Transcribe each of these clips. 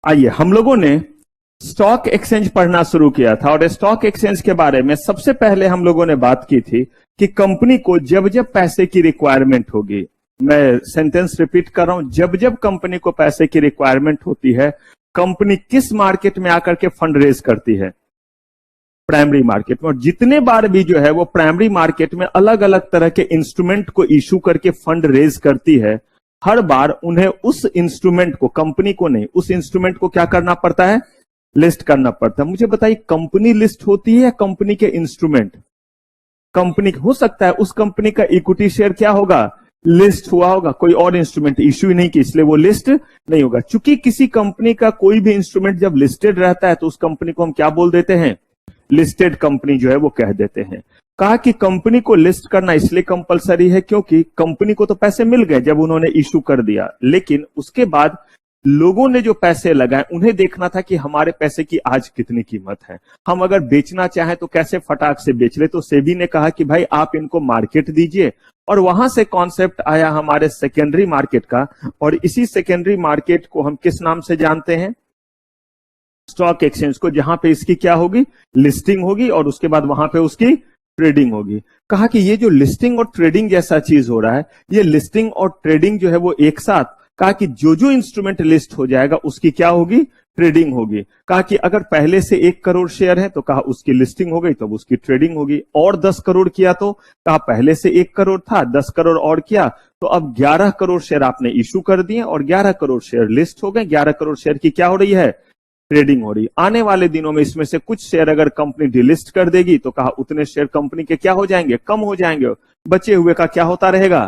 आइए, हम लोगों ने स्टॉक एक्सचेंज पढ़ना शुरू किया था और स्टॉक एक्सचेंज के बारे में सबसे पहले हम लोगों ने बात की थी कि कंपनी को जब जब पैसे की रिक्वायरमेंट होगी, मैं सेंटेंस रिपीट कर रहा हूं, जब जब कंपनी को पैसे की रिक्वायरमेंट होती है, कंपनी किस मार्केट में आकर के फंड रेज करती है? प्राइमरी मार्केट में। और जितने बार भी जो है वो प्राइमरी मार्केट में अलग अलग तरह के इंस्ट्रूमेंट को इशू करके फंड रेज करती है, हर बार उन्हें उस इंस्ट्रूमेंट को, कंपनी को नहीं, उस इंस्ट्रूमेंट को क्या करना पड़ता है? लिस्ट करना पड़ता है। मुझे बताइए, कंपनी लिस्ट होती है या कंपनी के इंस्ट्रूमेंट? कंपनी हो सकता है उस कंपनी का इक्विटी शेयर क्या होगा? लिस्ट हुआ होगा, कोई और इंस्ट्रूमेंट इश्यू ही नहीं की, इसलिए वो लिस्ट नहीं होगा। चूंकि किसी कंपनी का कोई भी इंस्ट्रूमेंट जब लिस्टेड रहता है तो उस कंपनी को हम क्या बोल देते हैं? लिस्टेड कंपनी जो है वो कह देते हैं। कहा कि कंपनी को लिस्ट करना इसलिए कंपलसरी है क्योंकि कंपनी को तो पैसे मिल गए जब उन्होंने इशू कर दिया, लेकिन उसके बाद लोगों ने जो पैसे लगाए उन्हें देखना था कि हमारे पैसे की आज कितनी कीमत है। हम अगर बेचना चाहें तो कैसे फटाक से बेच ले। तो सेबी ने कहा कि भाई आप इनको मार्केट दीजिए, और वहां से कॉन्सेप्ट आया हमारे सेकेंडरी मार्केट का। और इसी सेकेंडरी मार्केट को हम किस नाम से जानते हैं? स्टॉक एक्सचेंज को, जहां पे इसकी क्या होगी? लिस्टिंग होगी, और उसके बाद वहां पे उसकी ट्रेडिंग होगी। कहा कि ये जो लिस्टिंग और ट्रेडिंग जैसा चीज हो रहा है, ये लिस्टिंग और ट्रेडिंग जो है वो एक साथ, कहा कि जो जो इंस्ट्रूमेंट लिस्ट हो जाएगा उसकी क्या होगी? ट्रेडिंग होगी। कहा कि अगर पहले से 1 करोड़ शेयर है तो कहा उसकी लिस्टिंग हो गई, तो उसकी ट्रेडिंग होगी। और 10 करोड़ किया तो कहा पहले से 1 करोड़ था, 10 करोड़ और किया तो अब 11 करोड़ शेयर आपने इशू कर दिए और 11 करोड़ शेयर लिस्ट हो गए। 11 करोड़ शेयर की क्या हो रही है? ट्रेडिंग हो रही। आने वाले दिनों में इसमें से कुछ शेयर अगर कंपनी डिलिस्ट कर देगी तो कहा उतने शेयर कंपनी के क्या हो जाएंगे? कम हो जाएंगे। बचे हुए का क्या होता रहेगा?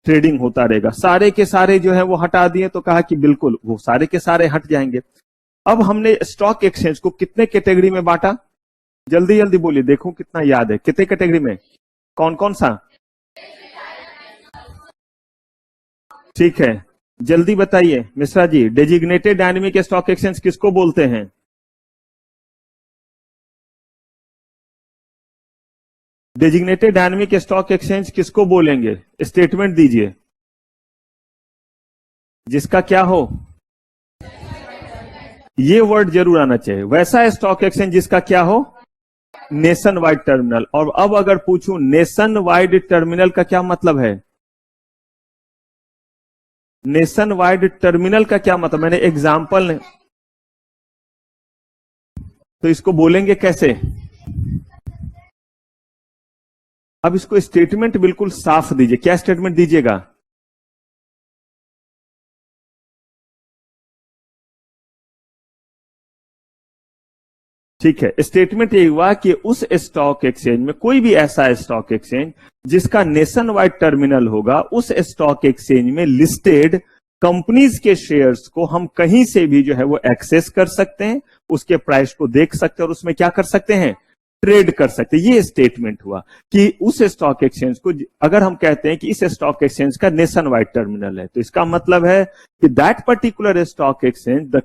ट्रेडिंग होता रहेगा। सारे के सारे जो है वो हटा दिए तो कहा कि बिल्कुल वो सारे के सारे हट जाएंगे। अब हमने स्टॉक एक्सचेंज को कितने कैटेगरी में बांटा? जल्दी जल्दी बोलिए, देखो कितना याद है। कितने कैटेगरी में? कौन कौन सा? ठीक है, जल्दी बताइए Mishra ji. Designated dynamic stock exchange किसको बोलते हैं? डेजिग्नेटेड डायनेमिक स्टॉक एक्सचेंज किसको बोलेंगे? स्टेटमेंट दीजिए जिसका क्या हो। ये वर्ड जरूर आना चाहिए। वैसा स्टॉक एक्सचेंज जिसका क्या हो? Nation wide terminal. और अब अगर पूछूं नेशन वाइड टर्मिनल का क्या मतलब है? नेशन वाइड टर्मिनल का क्या मतलब? मैंने एग्जाम्पल ने, तो इसको बोलेंगे कैसे? अब इसको स्टेटमेंट बिल्कुल साफ दीजिए। क्या स्टेटमेंट दीजिएगा? ठीक है, स्टेटमेंट ये हुआ कि उस स्टॉक एक्सचेंज में, कोई भी ऐसा स्टॉक एक्सचेंज जिसका नेशन वाइड टर्मिनल होगा, उस स्टॉक एक्सचेंज में लिस्टेड कंपनीज के शेयर्स को हम कहीं से भी जो है वो एक्सेस कर सकते हैं, उसके प्राइस को देख सकते हैं और उसमें क्या कर सकते हैं? ट्रेड कर सकते हैं। ये स्टेटमेंट हुआ कि उस स्टॉक एक्सचेंज को, अगर हम कहते हैं कि इस स्टॉक एक्सचेंज का नेशन वाइड टर्मिनल है, तो इसका मतलब है कि that particular stock exchange,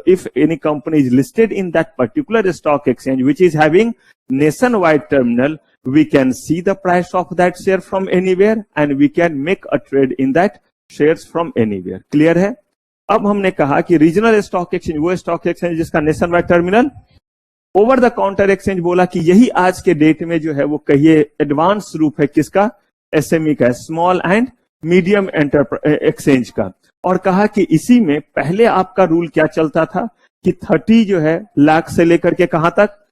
if any company is listed in that particular stock exchange which is having nation wide terminal, we can see the price of that share from anywhere and we can make a trade in that shares from anywhere. Clear है? अब हमने कहा कि regional stock exchange वो stock exchange जिसका nation wide terminal. Over the counter exchange बोला कि यही आज के डेट में जो है वो कहिए एडवांस रूप है किसका? एसएमई का, स्मॉल एंड मीडियम एक्सचेंज का। और कहा कि इसी में पहले आपका रूल क्या चलता था कि 30 जो है लाख से लेकर के कहां तक?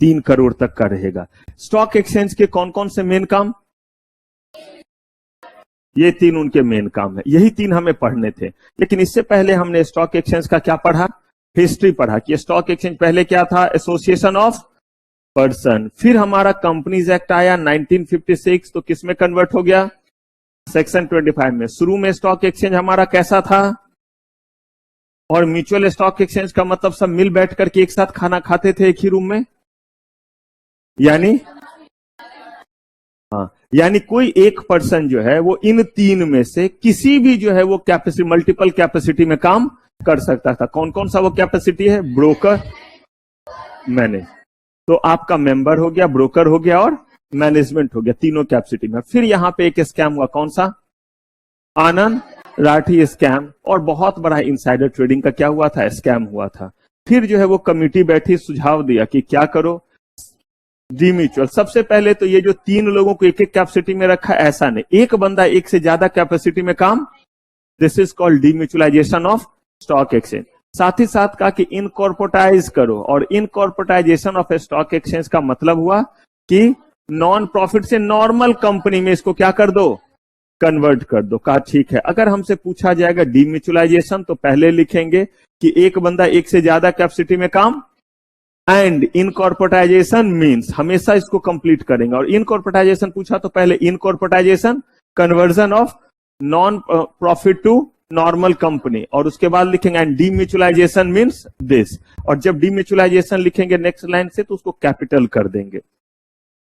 3 करोड़ तक का रहेगा। स्टॉक एक्सचेंज के कौन कौन से मेन काम? ये 3 उनके मेन काम है। यही 3 हमें पढ़ने थे। लेकिन इससे पहले हमने स्टॉक एक्सचेंज का क्या पढ़ा? हिस्ट्री पढ़ा कि स्टॉक एक्सचेंज पहले क्या था? Association of person. फिर हमारा कंपनीज एक्ट आया 1956, तो किस में कन्वर्ट हो गया? सेक्शन 25 में। शुरू में स्टॉक एक्सचेंज हमारा कैसा था? और म्यूचुअल स्टॉक एक्सचेंज का मतलब सब मिल बैठ करके एक साथ खाना खाते थे एक ही रूम में, यानी हाँ, यानी कोई एक पर्सन जो है वो इन 3 में से किसी भी जो है वो कैपेसिटी, मल्टीपल कैपेसिटी में काम कर सकता था। कौन कौन सा वो कैपेसिटी है? Broker, manage. तो आपका मेंबर हो गया, ब्रोकर हो गया और मैनेजमेंट हो गया, तीनों कैपेसिटी में। फिर यहां पे एक स्कैम हुआ, कौन सा? आनंद राठी स्कैम और बहुत बड़ा इनसाइडर ट्रेडिंग का क्या हुआ था, स्कैम हुआ था। फिर जो है वो कमिटी बैठी, सुझाव दिया कि क्या करो, डीम्यूचुअल। सबसे पहले तो ये जो 3 लोगों को एक एक कैपेसिटी में रखा, ऐसा नहीं, एक बंदा एक से ज्यादा कैपेसिटी में काम, this is called demutualization of stock exchange. साथ ही साथ कहा कि इनकॉर्पोरेटाइज करो, और इनकॉर्पोरेटाइजेशन ऑफ स्टॉक एक्सचेंज का मतलब हुआ कि नॉन प्रॉफिट से नॉर्मल कंपनी में इसको क्या कर दो, कन्वर्ट कर दो। कहा ठीक है। अगर हमसे पूछा जाएगा डीम्यूचुअलाइजेशन, तो पहले लिखेंगे कि एक बंदा एक से ज्यादा कैपेसिटी में काम, एंड इनकॉर्पोरेटाइजेशन मींस, हमेशा इसको कंप्लीट करेंगे। और इनकॉर्पोरेटाइजेशन पूछा तो पहले incorporatization, conversion of non profit to normal company, और उसके बाद लिखेंगे एंड डीम्यूचुअलाइजेशन मींस दिस। और जब डीम्यूचुअलाइजेशन लिखेंगे नेक्स्ट लाइन से, तो उसको कैपिटल कर देंगे।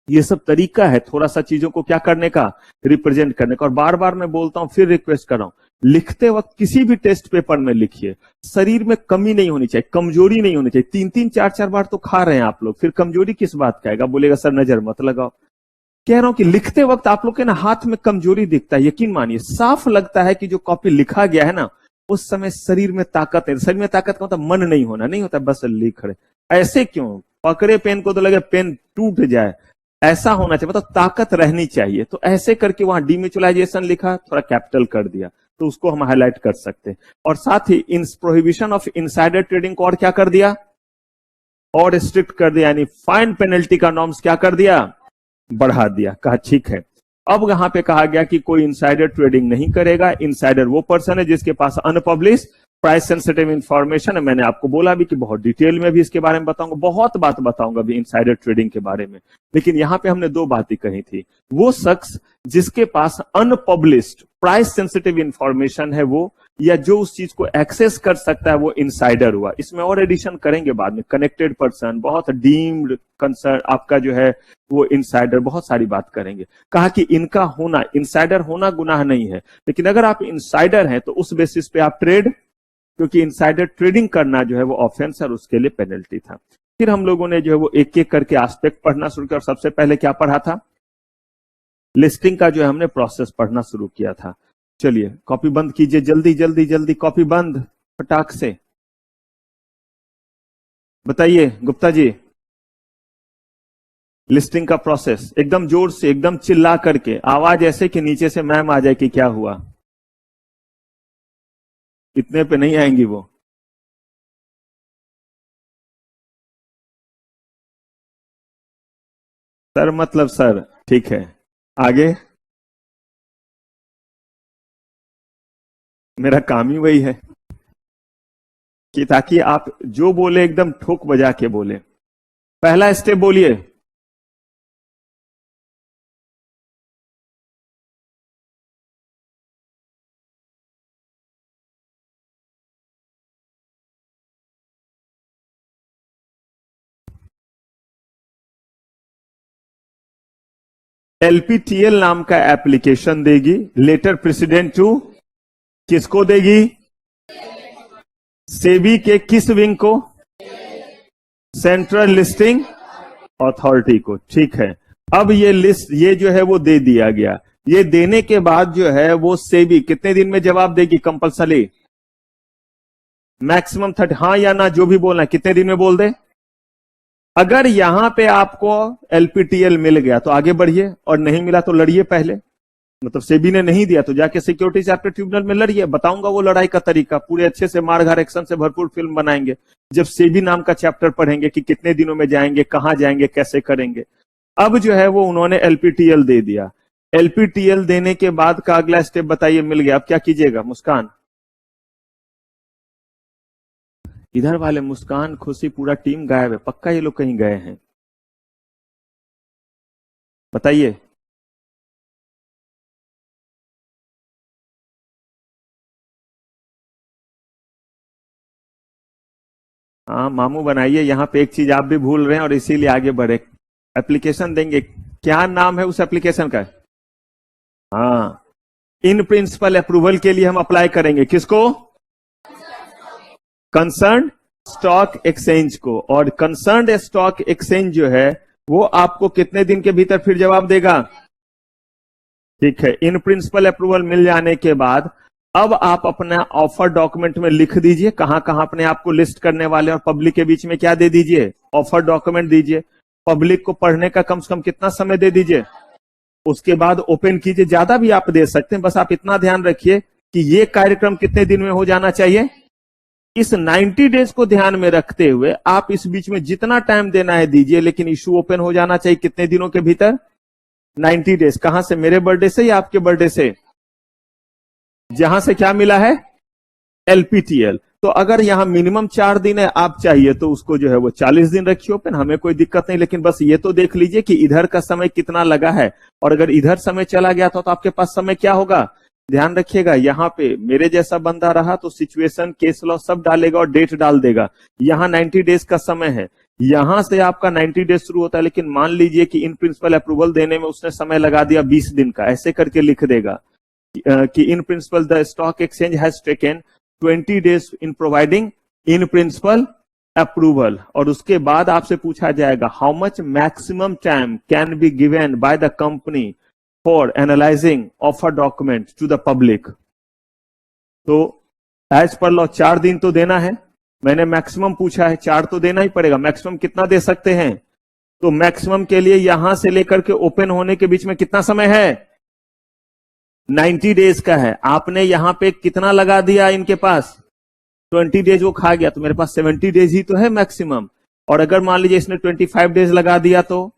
ये सब तरीका है थोड़ा सा चीजों को क्या करने का, रिप्रेजेंट करने का। और बार बार मैं बोलता हूं, फिर रिक्वेस्ट कर रहा हूं, लिखते वक्त किसी भी टेस्ट पेपर में लिखिए, शरीर में कमी नहीं होनी चाहिए, कमजोरी नहीं होनी चाहिए। 3-3 4-4 बार तो खा रहे हैं आप लोग, फिर कमजोरी किस बात का आएगा, बोलेगा सर नजर मत लगाओ। कह रहा हूं कि लिखते वक्त आप लोग के ना हाथ में कमजोरी दिखता है, यकीन मानिए, साफ लगता है कि जो कॉपी लिखा गया है ना, उस समय शरीर में ताकत है। शरीर में ताकत का मतलब मन नहीं होना, नहीं होता, बस लिख रहे। ऐसे क्यों, पकड़े पेन को तो लगे पेन टूट जाए, ऐसा होना चाहिए, मतलब ताकत रहनी चाहिए। तो ऐसे करके वहां डीम्यूचुअलाइजेशन लिखा, थोड़ा कैपिटल कर दिया, तो उसको हम हाईलाइट कर सकते हैं। और साथ ही इन प्रोहिबिशन ऑफ इनसाइडर ट्रेडिंग को और क्या कर दिया, और स्ट्रिक्ट कर दिया, यानी फाइन पेनल्टी का नॉर्म्स क्या कर दिया, बढ़ा दिया। कहा ठीक है। अब यहां पे कहा गया कि कोई इनसाइडर ट्रेडिंग नहीं करेगा। इनसाइडर वो पर्सन है जिसके पास अनपब्लिश प्राइस सेंसिटिव इंफॉर्मेशन है। मैंने आपको बोला भी कि बहुत डिटेल में भी इसके बारे में बताऊंगा, बहुत बात बताऊंगा भी इनसाइडर ट्रेडिंग के बारे में। लेकिन यहां पे हमने 2 बातें कही थी। वो शख्स जिसके पास अनपब्लिश्ड प्राइस सेंसिटिव इंफॉर्मेशन है वो, या जो उस चीज को एक्सेस कर सकता है, वो इनसाइडर हुआ। इसमें और एडिशन करेंगे बाद में, कनेक्टेड पर्सन, बहुत डीम्ड कंसर्न आपका जो है वो इनसाइडर, बहुत सारी बात करेंगे। कहा कि इनका होना, इनसाइडर होना गुनाह नहीं है, लेकिन अगर आप इनसाइडर हैं तो उस बेसिस पे आप ट्रेड, क्योंकि इनसाइडर ट्रेडिंग करना जो है वो ऑफेंस है और उसके लिए पेनल्टी था। फिर हम लोगों ने जो है वो एक एक करके एस्पेक्ट पढ़ना शुरू किया, और सबसे पहले क्या पढ़ा था, लिस्टिंग का जो है हमने प्रोसेस पढ़ना शुरू किया था। चलिए कॉपी बंद कीजिए, जल्दी जल्दी जल्दी कॉपी बंद, फटाक से बताइए गुप्ता जी। लिस्टिंग का प्रोसेस एकदम जोर से, एकदम चिल्ला करके, आवाज ऐसे कि नीचे से मैम आ जाए कि क्या हुआ। इतने पे नहीं आएंगी वो। सर मतलब सर, ठीक है, आगे। मेरा काम ही वही है कि ताकि आप जो बोले एकदम ठोक बजा के बोले। पहला स्टेप बोलिए। एलपीटीएल नाम का एप्लीकेशन देगी, लेटर प्रेसिडेंट टू, किसको देगी, सेबी के किस विंग को, सेंट्रल लिस्टिंग अथॉरिटी को। ठीक है। अब ये लिस्ट, ये जो है वो दे दिया गया। ये देने के बाद जो है वो सेबी कितने दिन में जवाब देगी, कंपल्सरी मैक्सिमम 30, हाँ या ना जो भी बोलना है, कितने दिन में बोल दे। अगर यहां पे आपको एलपीटीएल मिल गया तो आगे बढ़िए, और नहीं मिला तो लड़िए पहले। मतलब सेबी ने नहीं दिया तो जाके सिक्योरिटीज एक्ट ट्रिब्यूनल में लड़िए। बताऊंगा वो लड़ाई का तरीका, पूरे अच्छे से मारधार एक्शन से भरपूर फिल्म बनाएंगे जब सेबी नाम का चैप्टर पढ़ेंगे कि कितने दिनों में जाएंगे, कहां जाएंगे, कैसे करेंगे। अब जो है वो उन्होंने एलपीटीएल दे दिया। एलपीटीएल देने के बाद का अगला स्टेप बताइए, मिल गया, अब क्या कीजिएगा। मुस्कान, इधर वाले मुस्कान, खुशी, पूरा टीम गायब है, पक्का ये लोग कहीं गए हैं, बताइए। हाँ मामू बनाइए, यहां पे एक चीज आप भी भूल रहे हैं और इसीलिए आगे बढ़े। एप्लीकेशन देंगे, क्या नाम है उस एप्लीकेशन का, हाँ, इन प्रिंसिपल अप्रूवल के लिए हम अप्लाई करेंगे, किसको, कंसर्न स्टॉक एक्सचेंज को। और कंसर्न स्टॉक एक्सचेंज जो है वो आपको कितने दिन के भीतर फिर जवाब देगा। ठीक है। इन प्रिंसिपल अप्रूवल मिल जाने के बाद अब आप अपना ऑफर डॉक्यूमेंट में लिख दीजिए कहां कहां अपने आप को लिस्ट करने वाले और पब्लिक के बीच में क्या दे दीजिए, ऑफर डॉक्यूमेंट दीजिए। पब्लिक को पढ़ने का कम से कम कितना समय दे दीजिए, उसके बाद ओपन कीजिए। ज्यादा भी आप दे सकते हैं, बस आप इतना ध्यान रखिए कि ये कार्यक्रम कितने दिन में हो जाना चाहिए। इस 90 डेज को ध्यान में रखते हुए आप इस बीच में जितना टाइम देना है दीजिए, लेकिन इशू ओपन हो जाना चाहिए कितने दिनों के भीतर, 90 डेज। कहां से, मेरे बर्थडे से या आपके बर्थडे से? जहां से क्या मिला है, एलपीटीएल। तो अगर यहां मिनिमम 4 दिन है, आप चाहिए तो उसको जो है वो 40 दिन रखिए ओपन, हमें कोई दिक्कत नहीं। लेकिन बस ये तो देख लीजिए कि इधर का समय कितना लगा है, और अगर इधर समय चला गया तो आपके पास समय क्या होगा, ध्यान रखिएगा। यहाँ पे मेरे जैसा बंदा रहा तो सिचुएशन, केस लॉ सब डालेगा और डेट डाल देगा। यहाँ 90 डेज का समय है, यहां से आपका 90 डेज शुरू होता है। लेकिन मान लीजिए कि इन प्रिंसिपल अप्रूवल देने में उसने समय लगा दिया 20 दिन का, ऐसे करके लिख देगा कि in principle the stock exchange has taken 20 days in providing in principle approval. और उसके बाद आपसे पूछा जाएगा how much maximum time can be given by the company for analysing offer document to the public. तो एज पर लॉ 4 दिन तो देना है, मैंने मैक्सिमम पूछा है, 4 तो देना ही पड़ेगा। मैक्सिमम कितना दे सकते हैं, तो मैक्सिमम के लिए यहां से लेकर के ओपन होने के बीच में कितना समय है, 90 डेज का है। आपने यहां पे कितना लगा दिया, इनके पास 20 डेज वो खा गया, तो मेरे पास 70 डेज ही तो है मैक्सिमम। और अगर मान लीजिए इसने 25 डेज लगा दिया, तो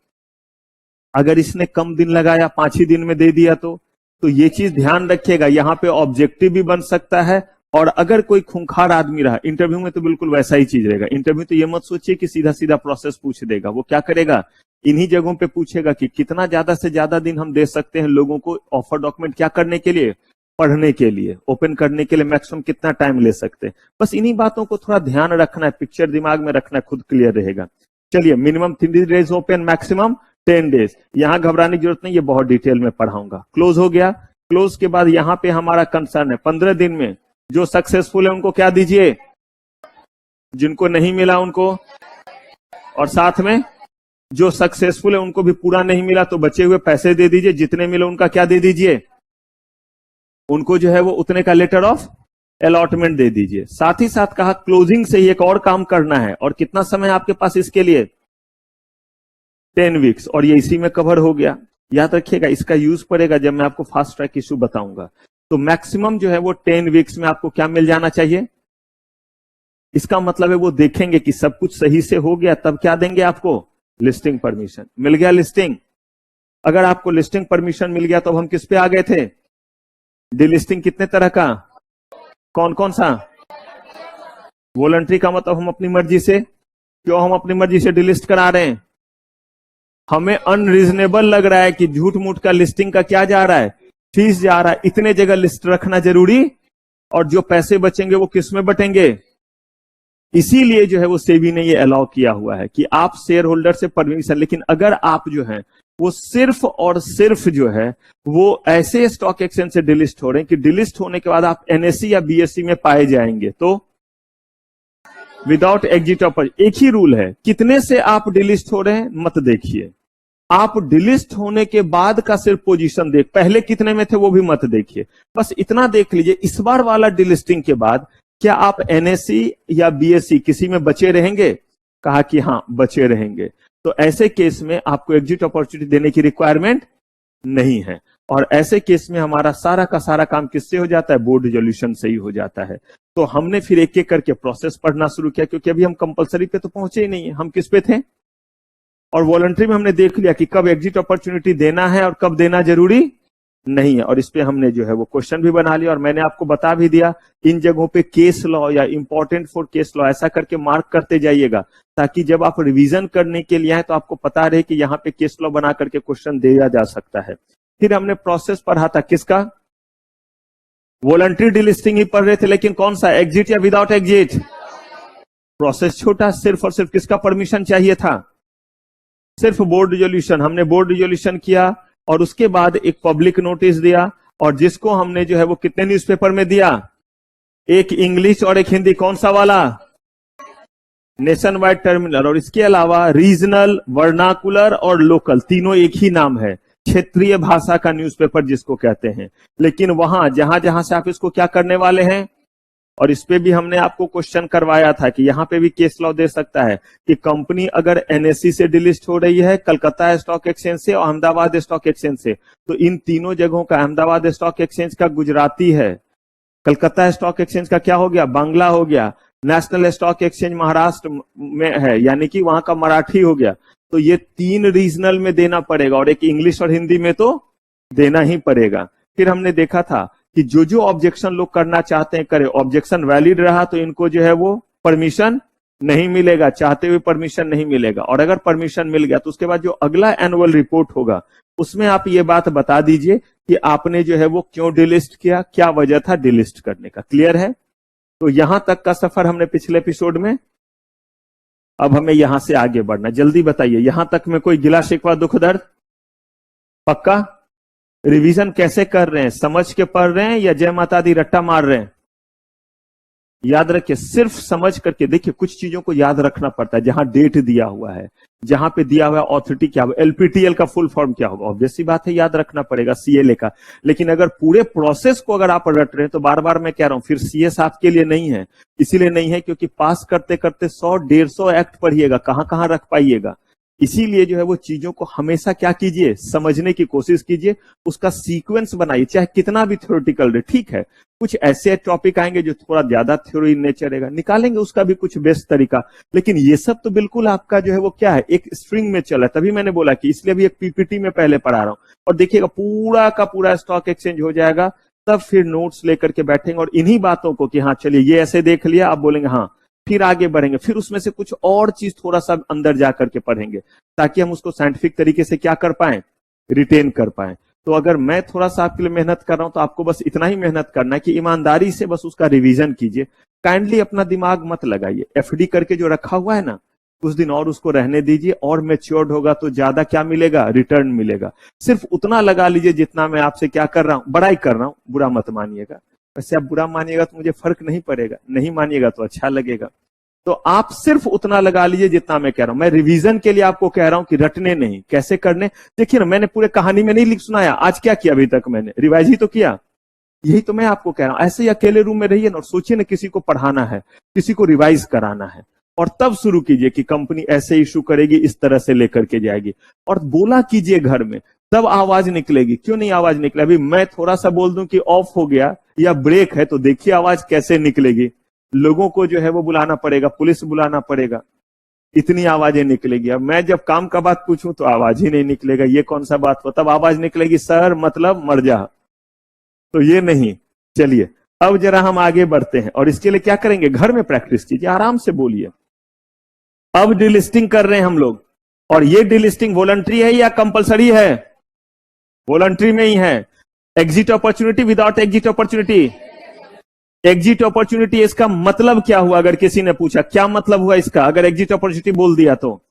अगर इसने कम दिन लगाया, 5 ही दिन में दे दिया, तो ये चीज ध्यान रखिएगा। यहां पे ऑब्जेक्टिव भी बन सकता है, और अगर कोई खूंखार आदमी रहा इंटरव्यू में तो बिल्कुल वैसा ही चीज रहेगा। इंटरव्यू तो ये मत सोचिए कि सीधा सीधा प्रोसेस पूछ देगा, वो क्या करेगा, इन्हीं जगहों पे पूछेगा कि कितना ज्यादा से ज्यादा दिन हम दे सकते हैं लोगों को ऑफर डॉक्यूमेंट क्या करने के लिए, पढ़ने के लिए, ओपन करने के लिए मैक्सिमम कितना टाइम ले सकते हैं। बस इन्हीं बातों को थोड़ा ध्यान रखना है, पिक्चर दिमाग में रखना है, खुद क्लियर रहेगा। चलिए, minimum 3 days open, maximum 10 days. यहां घबराने की जरूरत नहीं, ये बहुत डिटेल में पढ़ाऊंगा। क्लोज हो गया। क्लोज के बाद यहां पे हमारा कंसर्न है 15 दिन में जो सक्सेसफुल है उनको क्या दीजिए, जिनको नहीं मिला उनको, और साथ में जो सक्सेसफुल है उनको भी पूरा नहीं मिला तो बचे हुए पैसे दे दीजिए, जितने मिले उनका क्या दे दीजिए, उनको जो है वो उतने का लेटर ऑफ अलॉटमेंट दे दीजिए। साथ ही साथ कहा क्लोजिंग से ही एक और काम करना है, और कितना समय आपके पास इसके लिए, 10 वीक्स, और ये इसी में कवर हो गया। याद रखिएगा, इसका यूज पड़ेगा जब मैं आपको फास्ट ट्रैक इशू बताऊंगा। तो मैक्सिमम जो है वो 10 वीक्स में आपको क्या मिल जाना चाहिए। इसका मतलब है वो देखेंगे कि सब कुछ सही से हो गया, तब क्या देंगे आपको, लिस्टिंग परमिशन। मिल गया लिस्टिंग। अगर आपको लिस्टिंग परमिशन मिल गया तो हम किस पे आ गए थे, डिलिस्टिंग कितने तरह का, कौन कौन सा, वॉलंटरी का मतलब हम अपनी मर्जी से, क्यों हम अपनी मर्जी से डिलिस्ट करा रहे हैं, हमें अनरीजनेबल लग रहा है कि झूठ मूठ का लिस्टिंग का क्या जा रहा है, फीस जा रहा है, इतने जगह लिस्ट रखना जरूरी, और जो पैसे बचेंगे वो किस में बटेंगे। इसीलिए जो है वो सेबी ने ये अलाउ किया हुआ है कि आप शेयर होल्डर से परमिशन, लेकिन अगर आप जो है वो सिर्फ और सिर्फ जो है वो ऐसे स्टॉक एक्सचेंज से डिलिस्ट हो रहे हैं कि डिलिस्ट होने के बाद आप एनएससी या बीएससी में पाए जाएंगे, तो विदाउट एग्जिट ऑफर। एक ही रूल है, कितने से आप डिलिस्ट हो रहे हैं मत देखिए, आप डिलिस्ट होने के बाद का सिर्फ पोजीशन देख, पहले कितने में थे वो भी मत देखिए, बस इतना देख लीजिए इस बार वाला डिलिस्टिंग के बाद क्या आप एनएससी या बीएससी किसी में बचे रहेंगे, कहा कि हाँ बचे रहेंगे। तो ऐसे केस में आपको एग्जिट अपॉर्चुनिटी देने की रिक्वायरमेंट नहीं है, और ऐसे केस में हमारा सारा का सारा काम किससे हो जाता है, बोर्ड रिजोल्यूशन से ही हो जाता है। तो हमने फिर एक एक करके प्रोसेस पढ़ना शुरू किया, क्योंकि अभी हम कंपलसरी पे तो पहुंचे ही नहीं है, हम किस पे थे, और वॉलंटरी में हमने देख लिया कि कब एग्जिट अपॉर्चुनिटी देना है और कब देना जरूरी नहीं है। और इस पे हमने जो है वो क्वेश्चन भी बना लिया, और मैंने आपको बता भी दिया इन जगहों पे केस लॉ या इंपॉर्टेंट फॉर केस लॉ ऐसा करके मार्क करते जाइएगा, ताकि जब आप रिवीजन करने के लिए आए तो आपको पता रहे कि यहाँ पे केस लॉ बना करके क्वेश्चन दिया जा सकता है। फिर हमने प्रोसेस पढ़ा था किसका, वॉलंटरी डिलिस्टिंग ही पढ़ रहे थे, लेकिन कौन सा, एग्जिट या विदाउट एग्जिट। प्रोसेस छोटा, सिर्फ और सिर्फ किसका परमिशन चाहिए था, सिर्फ बोर्ड रिजोल्यूशन। हमने बोर्ड रिजोल्यूशन किया और उसके बाद एक पब्लिक नोटिस दिया, और जिसको हमने जो है वो कितने न्यूज़पेपर में दिया, एक इंग्लिश और एक हिंदी, कौन सा वाला, नेशन वाइड टर्मिनल, और इसके अलावा रीजनल, वर्नाकुलर और लोकल, तीनों एक ही नाम है। क्षेत्रीय भाषा का न्यूज़पेपर जिसको कहते हैं। लेकिन वहां जहां जहां से आप इसको क्या करने वाले हैं, और इस पे भी हमने आपको क्वेश्चन करवाया था कि यहाँ पे भी केस लॉ दे सकता है कि कंपनी अगर एनएससी से डिलिस्ट हो रही है, कलकत्ता स्टॉक एक्सचेंज से और अहमदाबाद स्टॉक एक्सचेंज से, तो इन तीनों जगहों का, अहमदाबाद स्टॉक एक्सचेंज का गुजराती है, कलकत्ता स्टॉक एक्सचेंज का क्या हो गया, बांग्ला हो गया, नेशनल स्टॉक एक्सचेंज महाराष्ट्र में है यानी कि वहां का मराठी हो गया। तो ये 3 रीजनल में देना पड़ेगा और एक इंग्लिश और हिंदी में तो देना ही पड़ेगा। फिर हमने देखा था कि जो जो ऑब्जेक्शन लोग करना चाहते हैं करें, ऑब्जेक्शन वैलिड रहा तो इनको जो है वो परमिशन नहीं मिलेगा, चाहते हुए परमिशन नहीं मिलेगा, और अगर परमिशन मिल गया तो उसके बाद जो अगला एनुअल रिपोर्ट होगा उसमें आप ये बात बता दीजिए कि आपने जो है वो क्यों डिलिस्ट किया, क्या वजह था डिलिस्ट करने का। क्लियर है? तो यहां तक का सफर हमने पिछले एपिसोड में, अब हमें यहां से आगे बढ़ना। जल्दी बताइए, यहां तक में कोई गिला शिकवा दुख दर्द? पक्का? रिवीजन कैसे कर रहे हैं, समझ के पढ़ रहे हैं या जय माता दी रट्टा मार रहे हैं? याद रखिए, सिर्फ समझ करके देखिए, कुछ चीजों को याद रखना पड़ता है। जहां डेट दिया हुआ है, जहां पे दिया हुआ है ऑथोरिटी क्या होगा, एलपीटीएल का फुल फॉर्म क्या होगा, ऑब्वियस सी बात है याद रखना पड़ेगा, सीएलए का। लेकिन अगर पूरे प्रोसेस को अगर आप रट रहे हैं तो बार बार मैं कह रहा हूं फिर सीएस आपके लिए नहीं है। इसीलिए नहीं है क्योंकि पास करते करते 100-150 एक्ट पढ़िएगा, कहां कहां रख पाइएगा। इसीलिए जो है वो चीजों को हमेशा क्या कीजिए, समझने की कोशिश कीजिए, उसका सीक्वेंस बनाइए, चाहे कितना भी थ्योरेटिकल रहे। ठीक है, कुछ ऐसे टॉपिक आएंगे जो थोड़ा ज्यादा थ्योरी नेचर रहेगा, निकालेंगे उसका भी कुछ बेस्ट तरीका। लेकिन ये सब तो बिल्कुल आपका जो है वो क्या है, एक स्ट्रिंग में चला है। तभी मैंने बोला कि इसलिए भी एक पीपीटी में पहले पढ़ा रहा हूं, और देखिएगा पूरा का पूरा स्टॉक एक्सचेंज हो जाएगा, तब फिर नोट्स लेकर के बैठेंगे और इन्हीं बातों को कि हाँ चलिए ये ऐसे देख लिया, आप बोलेंगे हाँ, फिर आगे बढ़ेंगे, फिर उसमें से कुछ और चीज थोड़ा सा अंदर जाकर के पढ़ेंगे ताकि हम उसको साइंटिफिक तरीके से क्या कर पाए, रिटेन कर पाए। तो अगर मैं थोड़ा सा आपके लिए मेहनत कर रहा हूं तो आपको बस इतना ही मेहनत करना है कि ईमानदारी से बस उसका रिवीजन कीजिए। काइंडली अपना दिमाग मत लगाइए, एफडी करके जो रखा हुआ है ना, कुछ दिन और उसको रहने दीजिए, और मैच्योर्ड होगा तो ज्यादा क्या मिलेगा, रिटर्न मिलेगा। सिर्फ उतना लगा लीजिए जितना मैं आपसे क्या कर रहा हूं, बड़ाई कर रहा हूं, बुरा मत मानिएगा। वैसे आप बुरा मानिएगा तो मुझे फर्क नहीं पड़ेगा, नहीं मानिएगा तो अच्छा लगेगा। तो आप सिर्फ उतना लगा लीजिए जितना मैं कह रहा हूं। मैं रिवीजन के लिए आपको कह रहा हूं कि रटने नहीं, कैसे करने। देखिए ना, मैंने पूरे कहानी में नहीं लिख सुनाया, आज क्या किया अभी तक मैंने, रिवाइज ही तो किया। यही तो मैं आपको कह रहा हूं, ऐसे ही अकेले रूम में रहिए ना और सोचिए ना, किसी को पढ़ाना है, किसी को रिवाइज कराना है, और तब शुरू कीजिए कि कंपनी ऐसे इशू करेगी, इस तरह से लेकर के जाएगी, और बोला कीजिए घर में, तब आवाज निकलेगी। क्यों नहीं आवाज निकले? अभी मैं थोड़ा सा बोल दूं कि ऑफ हो गया या ब्रेक है, तो देखिए आवाज कैसे निकलेगी। लोगों को जो है वो बुलाना पड़ेगा, पुलिस बुलाना पड़ेगा, इतनी आवाजें निकलेगी। अब मैं जब काम का बात पूछूं तो आवाज ही नहीं निकलेगा, ये कौन सा बात हो, तब आवाज निकलेगी सर मतलब मर जा। तो ये नहीं। चलिए अब जरा हम आगे बढ़ते हैं, और इसके लिए क्या करेंगे, घर में प्रैक्टिस कीजिए, आराम से बोलिए। अब डिलिस्टिंग कर रहे हैं हम लोग, और ये डिलिस्टिंग वॉलंटरी है या कंपलसरी है? वॉलंटरी में ही है। Exit opportunity, without exit opportunity. Exit opportunity, इसका मतलब क्या हुआ? अगर किसी ने पूछा क्या मतलब हुआ इसका, अगर एग्जिट अपॉर्चुनिटी बोल दिया तो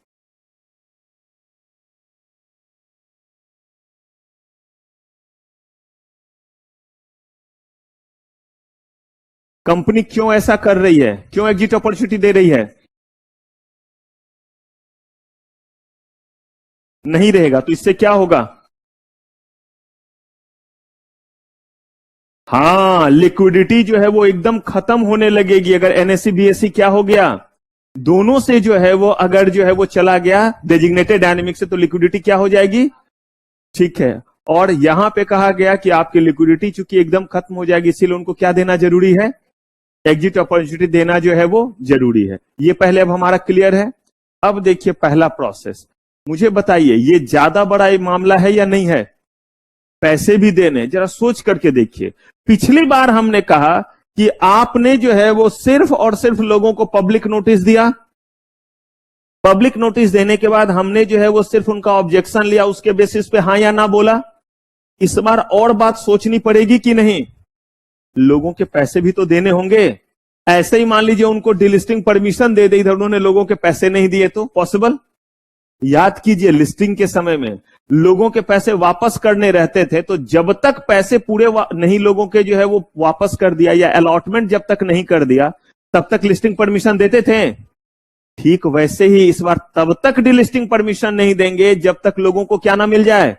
कंपनी क्यों ऐसा कर रही है, क्यों एग्जिट अपॉर्चुनिटी दे रही है? नहीं रहेगा तो इससे क्या होगा? हाँ, लिक्विडिटी जो है वो एकदम खत्म होने लगेगी। अगर एनएससी बीएससी क्या हो गया, दोनों से जो है वो अगर जो है वो चला गया डेजिग्नेटेड डायनेमिक से, तो लिक्विडिटी क्या हो जाएगी? ठीक है। और यहां पे कहा गया कि आपकी लिक्विडिटी चूंकि एकदम खत्म हो जाएगी, इसीलिए उनको क्या देना जरूरी है, एग्जिट अपॉर्चुनिटी देना जो है वो जरूरी है। ये पहले अब हमारा क्लियर है। अब देखिए पहला प्रोसेस, मुझे बताइए ये ज्यादा बड़ा मामला है या नहीं है? पैसे भी देने, जरा सोच करके देखिए। पिछली बार हमने कहा कि आपने जो है वो सिर्फ और सिर्फ लोगों को पब्लिक नोटिस दिया, पब्लिक नोटिस देने के बाद हमने जो है वो सिर्फ उनका ऑब्जेक्शन लिया, उसके बेसिस पे हाँ या ना बोला। इस बार और बात सोचनी पड़ेगी कि नहीं, लोगों के पैसे भी तो देने होंगे। ऐसे ही मान लीजिए उनको डिलिस्टिंग परमिशन दे दी, इधर उन्होंने लोगों के पैसे नहीं दिए तो पॉसिबल? याद कीजिए, लिस्टिंग के समय में लोगों के पैसे वापस करने रहते थे, तो जब तक पैसे पूरे नहीं लोगों के जो है वो वापस कर दिया, या अलॉटमेंट जब तक नहीं कर दिया, तब तक लिस्टिंग परमिशन देते थे। ठीक वैसे ही इस बार तब तक डिलिस्टिंग परमिशन नहीं देंगे जब तक लोगों को क्या ना मिल जाए,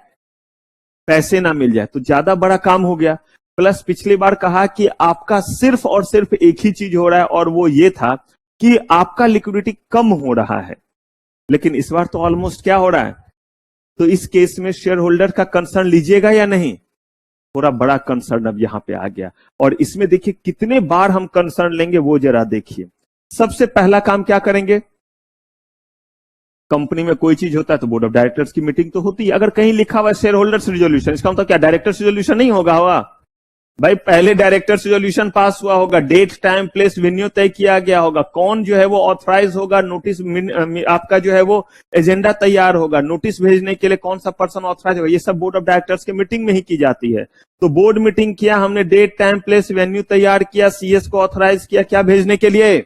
पैसे ना मिल जाए, तो ज्यादा बड़ा काम हो गया। प्लस पिछली बार कहा कि आपका सिर्फ और सिर्फ एक ही चीज हो रहा है, और वो ये था कि आपका लिक्विडिटी कम हो रहा है। लेकिन इस बार तो ऑलमोस्ट क्या हो रहा है, तो इस केस में शेयर होल्डर का कंसर्न लीजिएगा या नहीं? थोड़ा बड़ा कंसर्न अब यहां पे आ गया। और इसमें देखिए कितने बार हम कंसर्न लेंगे वो जरा देखिए। सबसे पहला काम क्या करेंगे, कंपनी में कोई चीज होता है तो बोर्ड ऑफ डायरेक्टर्स की मीटिंग तो होती है। अगर कहीं लिखा हुआ है शेयर होल्डर्स रिजोल्यूशन, इसका मतलब क्या डायरेक्टर्स रिजोल्यूशन नहीं होगा? हुआ भाई, पहले डायरेक्टर्स रिजोल्यूशन पास हुआ होगा, डेट टाइम प्लेस वेन्यू तय किया गया होगा, कौन जो है वो ऑथराइज होगा, नोटिस आपका जो है वो एजेंडा तैयार होगा, नोटिस भेजने के लिए कौन सा पर्सन ऑथराइज होगा, ये सब बोर्ड ऑफ डायरेक्टर्स के मीटिंग में ही की जाती है। तो बोर्ड मीटिंग किया हमने, डेट टाइम प्लेस वेन्यू तैयार किया, सीएस को ऑथराइज किया, क्या भेजने के लिए?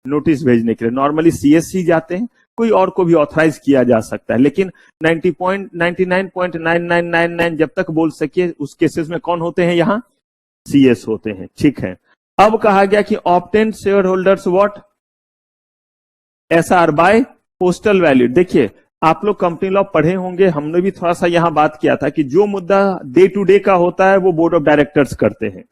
नोटिस भेजने के लिए। नॉर्मली सीएस ही जाते हैं, कोई और को भी ऑथराइज किया जा सकता है, लेकिन 99.9999 जब तक बोल सके उस केसेस में कौन होते हैं? यहां सीएस होते हैं। ठीक है, अब कहा गया कि ऑब्टेन शेयर होल्डर्स व्हाट एसआर बाय पोस्टल वैल्यू। देखिए आप लोग कंपनी लॉ पढ़े होंगे, हमने भी थोड़ा सा यहां बात किया था कि जो मुद्दा डे टू डे का होता है वो बोर्ड ऑफ डायरेक्टर्स करते हैं,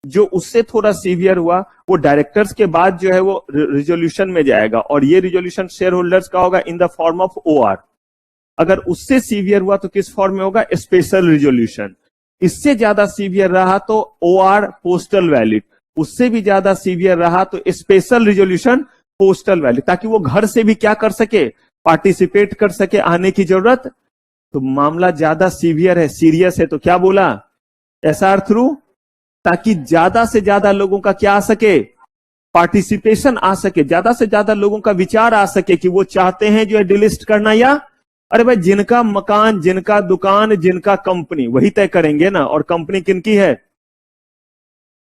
जो उससे थोड़ा सीवियर हुआ वो डायरेक्टर्स के बाद जो है वो रिजोल्यूशन में जाएगा, और ये रिजोल्यूशन शेयर होल्डर्स का होगा in the form of OR. अगर उससे सीवियर हुआ तो किस फॉर्म में होगा? Special resolution. इससे ज्यादा सीवियर रहा तो ओआर पोस्टल वैलिड, उससे भी ज्यादा सीवियर रहा तो स्पेशल रिजोल्यूशन पोस्टल वैलिड, ताकि वो घर से भी क्या कर सके? पार्टिसिपेट कर सके, आने की जरूरत। तो मामला ज्यादा सीवियर है, सीरियस है, तो क्या बोला? एसआर थ्रू, ताकि ज्यादा से ज्यादा लोगों का क्या आ सके? पार्टिसिपेशन आ सके, ज्यादा से ज्यादा लोगों का विचार आ सके कि वो चाहते हैं जो है डिलिस्ट करना, या अरे भाई जिनका मकान, जिनका दुकान, जिनका कंपनी, वही तय करेंगे ना। और कंपनी किनकी है?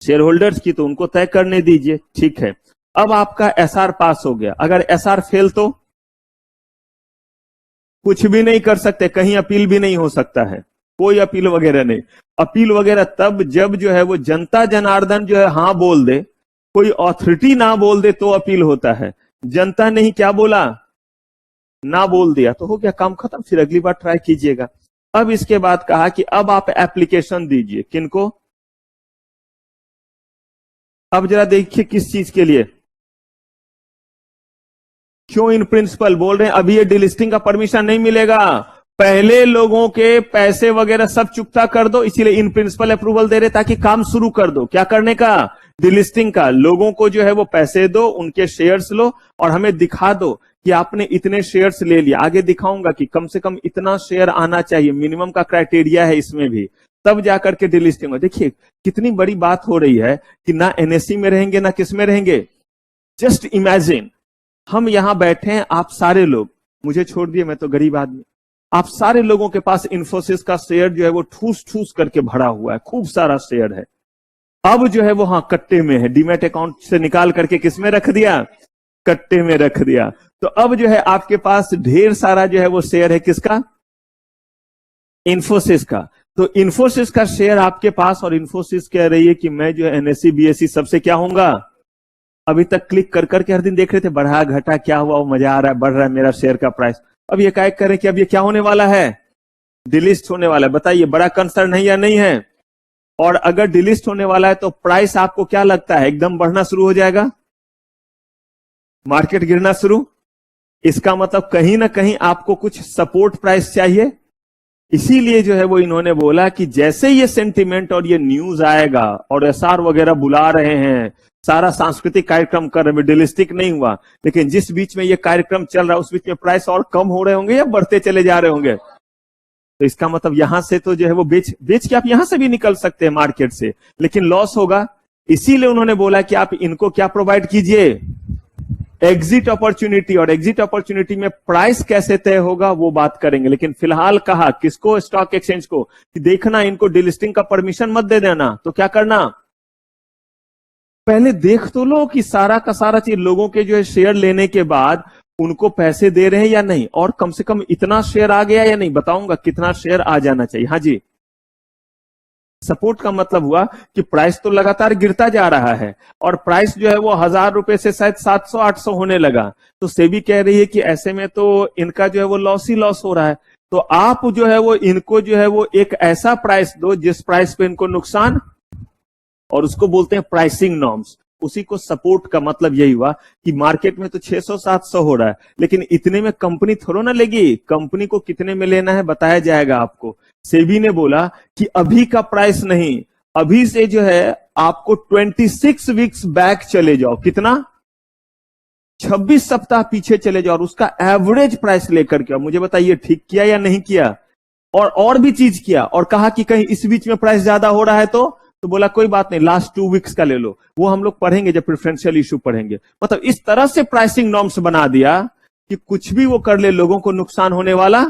शेयर होल्डर्स की, तो उनको तय करने दीजिए। ठीक है, अब आपका एसआर पास हो गया। अगर एसआर फेल तो कुछ भी नहीं कर सकते, कहीं अपील भी नहीं हो सकता है, कोई अपील वगैरह नहीं। अपील वगैरह तब जब जो है वो जनता जनार्दन जो है हाँ बोल दे, कोई अथॉरिटी ना बोल दे तो अपील होता है। जनता ने ही क्या बोला? ना बोल दिया, तो हो गया काम खत्म, फिर अगली बार ट्राई कीजिएगा। अब इसके बाद कहा कि अब आप एप्लीकेशन दीजिए। किनको? अब जरा देखिए किस चीज के लिए, क्यों इन प्रिंसिपल बोल रहे हैं अभी ये डिलिस्टिंग का परमिशन नहीं मिलेगा, पहले लोगों के पैसे वगैरह सब चुकता कर दो, इसीलिए इन प्रिंसिपल अप्रूवल दे रहे ताकि काम शुरू कर दो। क्या करने का? डिलिस्टिंग का। लोगों को जो है वो पैसे दो, उनके शेयर्स लो और हमें दिखा दो कि आपने इतने शेयर्स ले लिया। आगे दिखाऊंगा कि कम से कम इतना शेयर आना चाहिए, मिनिमम का क्राइटेरिया है इसमें भी, तब जाकर के डिलिस्टिंग हो। देखिए कितनी बड़ी बात हो रही है कि ना एनएससी में रहेंगे ना किस में रहेंगे। जस्ट इमेजिन हम यहां बैठे हैं, आप सारे लोग, मुझे छोड़ दिए मैं तो गरीब आदमी, आप सारे लोगों के पास इन्फोसिस का शेयर जो है वो ठूस ठूस करके भरा हुआ है, खूब सारा शेयर है। अब जो है वो हाँ कट्टे में है, डीमैट अकाउंट से निकाल करके किसमें रख दिया? कट्टे में रख दिया। तो अब जो है आपके पास ढेर सारा जो है वो शेयर है, किसका? इन्फोसिस का। तो इन्फोसिस का शेयर आपके पास, और इन्फोसिस कह रही है कि मैं जो है एनएससी बीएससी सबसे क्या होऊंगा। अभी तक क्लिक कर करके हर दिन देख रहे थे बढ़ा घटा क्या हुआ, वो मजा आ रहा है, बढ़ रहा है मेरा शेयर का प्राइस। अब ये क्या करें कि अब ये क्या होने वाला है? डिलिस्ट होने वाला है। बताइए बड़ा कंसर्न है या नहीं है? और अगर डिलिस्ट होने वाला है तो प्राइस आपको क्या लगता है एकदम बढ़ना शुरू हो जाएगा, मार्केट गिरना शुरू? इसका मतलब कहीं ना कहीं आपको कुछ सपोर्ट प्राइस चाहिए। इसीलिए जो है वो इन्होंने बोला कि जैसे ये सेंटिमेंट और ये न्यूज आएगा और एसआर वगैरह बुला रहे हैं, सारा सांस्कृतिक कार्यक्रम कर रहे हैं, डिलिस्टिक नहीं हुआ, लेकिन जिस बीच में ये कार्यक्रम चल रहा है उस बीच में प्राइस और कम हो रहे होंगे या बढ़ते चले जा रहे होंगे। तो इसका मतलब यहां से तो जो है वो बेच के आप यहां से भी निकल सकते हैं मार्केट से, लेकिन लॉस होगा। इसीलिए उन्होंने बोला कि आप इनको क्या प्रोवाइड कीजिए? Exit opportunity. और एग्जिट अपॉर्चुनिटी में प्राइस कैसे तय होगा वो बात करेंगे। लेकिन फिलहाल कहा किसको? स्टॉक एक्सचेंज को, कि देखना इनको डिलिस्टिंग का परमिशन मत दे देना। तो क्या करना? पहले देख तो लो कि सारा का सारा चीज लोगों के जो है शेयर लेने के बाद उनको पैसे दे रहे हैं या नहीं, और कम से कम इतना शेयर आ गया या नहीं। बताऊंगा कितना शेयर आ जाना चाहिए। हाँ जी, सपोर्ट का मतलब हुआ कि प्राइस तो लगातार गिरता जा रहा है और प्राइस जो है वो 1000 रुपए से शायद 700-800 होने लगा। तो सेबी कह रही है कि ऐसे में तो इनका जो है वो लॉस ही लॉस हो रहा है। तो आप जो है वो इनको जो है वो एक ऐसा प्राइस दो जिस प्राइस पे इनको नुकसान, और उसको बोलते हैं प्राइसिंग नॉर्म्स। उसी को सपोर्ट का मतलब यही हुआ कि मार्केट में तो 600-700 हो रहा है, लेकिन इतने में कंपनी थोड़ा ना लेगी, कंपनी को कितने में लेना है बताया जाएगा आपको। सेबी ने बोला कि अभी का प्राइस नहीं, अभी से जो है आपको 26 वीक्स बैक चले जाओ, कितना 26 सप्ताह पीछे चले जाओ और उसका एवरेज प्राइस लेकर के, मुझे बताइए ठीक किया या नहीं किया। और भी चीज किया और कहा कि कहीं इस बीच में प्राइस ज्यादा हो रहा है तो बोला कोई बात नहीं, लास्ट 2 वीक्स का ले लो, वो हम लोग पढ़ेंगे जब प्रेफरेंशियल इशू पढ़ेंगे। मतलब इस तरह से प्राइसिंग नॉर्म्स बना दिया कि कुछ भी वो कर ले लोगों को नुकसान होने वाला।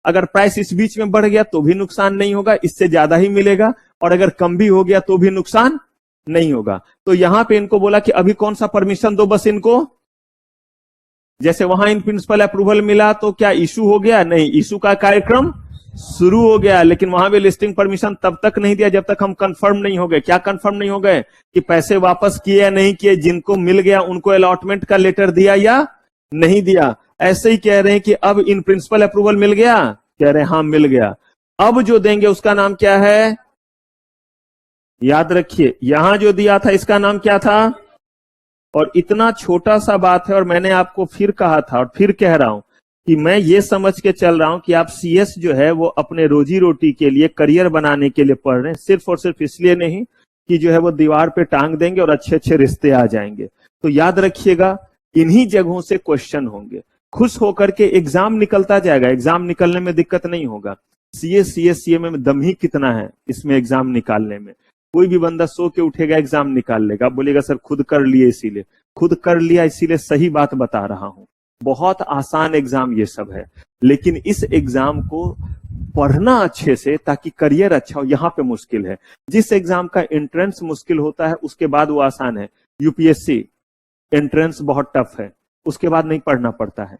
अगर प्राइस इस बीच में बढ़ गया तो भी नुकसान नहीं होगा, इससे ज्यादा ही मिलेगा, और अगर कम भी हो गया तो भी नुकसान नहीं होगा। तो यहां पे इनको बोला कि अभी कौन सा परमिशन दो, बस इनको, जैसे वहां इन प्रिंसिपल अप्रूवल मिला तो क्या इशू हो गया? नहीं, इशू का कार्यक्रम शुरू हो गया, लेकिन वहां भी लिस्टिंग परमिशन तब तक नहीं दिया जब तक हम कंफर्म नहीं हो गए। क्या कंफर्म नहीं हो गए? कि पैसे वापस किए या नहीं किए, जिनको मिल गया उनको अलॉटमेंट का लेटर दिया या नहीं दिया। ऐसे ही कह रहे हैं कि अब इन प्रिंसिपल अप्रूवल मिल गया, कह रहे हैं हाँ मिल गया। अब जो देंगे उसका नाम क्या है? याद रखिए, यहां जो दिया था इसका नाम क्या था? और इतना छोटा सा बात है, और मैंने आपको फिर कहा था और फिर कह रहा हूं कि मैं ये समझ के चल रहा हूं कि आप सीएस जो है वो अपने रोजी रोटी के लिए, करियर बनाने के लिए पढ़ रहे हैं, सिर्फ और सिर्फ इसलिए नहीं कि जो है वो दीवार पे टांग देंगे और अच्छे अच्छे रिश्ते आ जाएंगे। तो याद रखिएगा, इन्हीं जगहों से क्वेश्चन होंगे। खुश होकर के एग्जाम निकलता जाएगा, एग्जाम निकलने में दिक्कत नहीं होगा। सीए में दम ही कितना है इसमें एग्जाम निकालने में। कोई भी बंदा सो के उठेगा एग्जाम निकाल लेगा, बोलेगा सर खुद कर लिए इसीलिए, खुद कर लिया इसीलिए सही बात बता रहा हूं। बहुत आसान एग्जाम ये सब है, लेकिन इस एग्जाम को पढ़ना अच्छे से ताकि करियर अच्छा हो, यहां पे मुश्किल है। जिस एग्जाम का एंट्रेंस मुश्किल होता है उसके बाद वो आसान है। यूपीएससी एंट्रेंस बहुत टफ है, उसके बाद नहीं पढ़ना पड़ता है,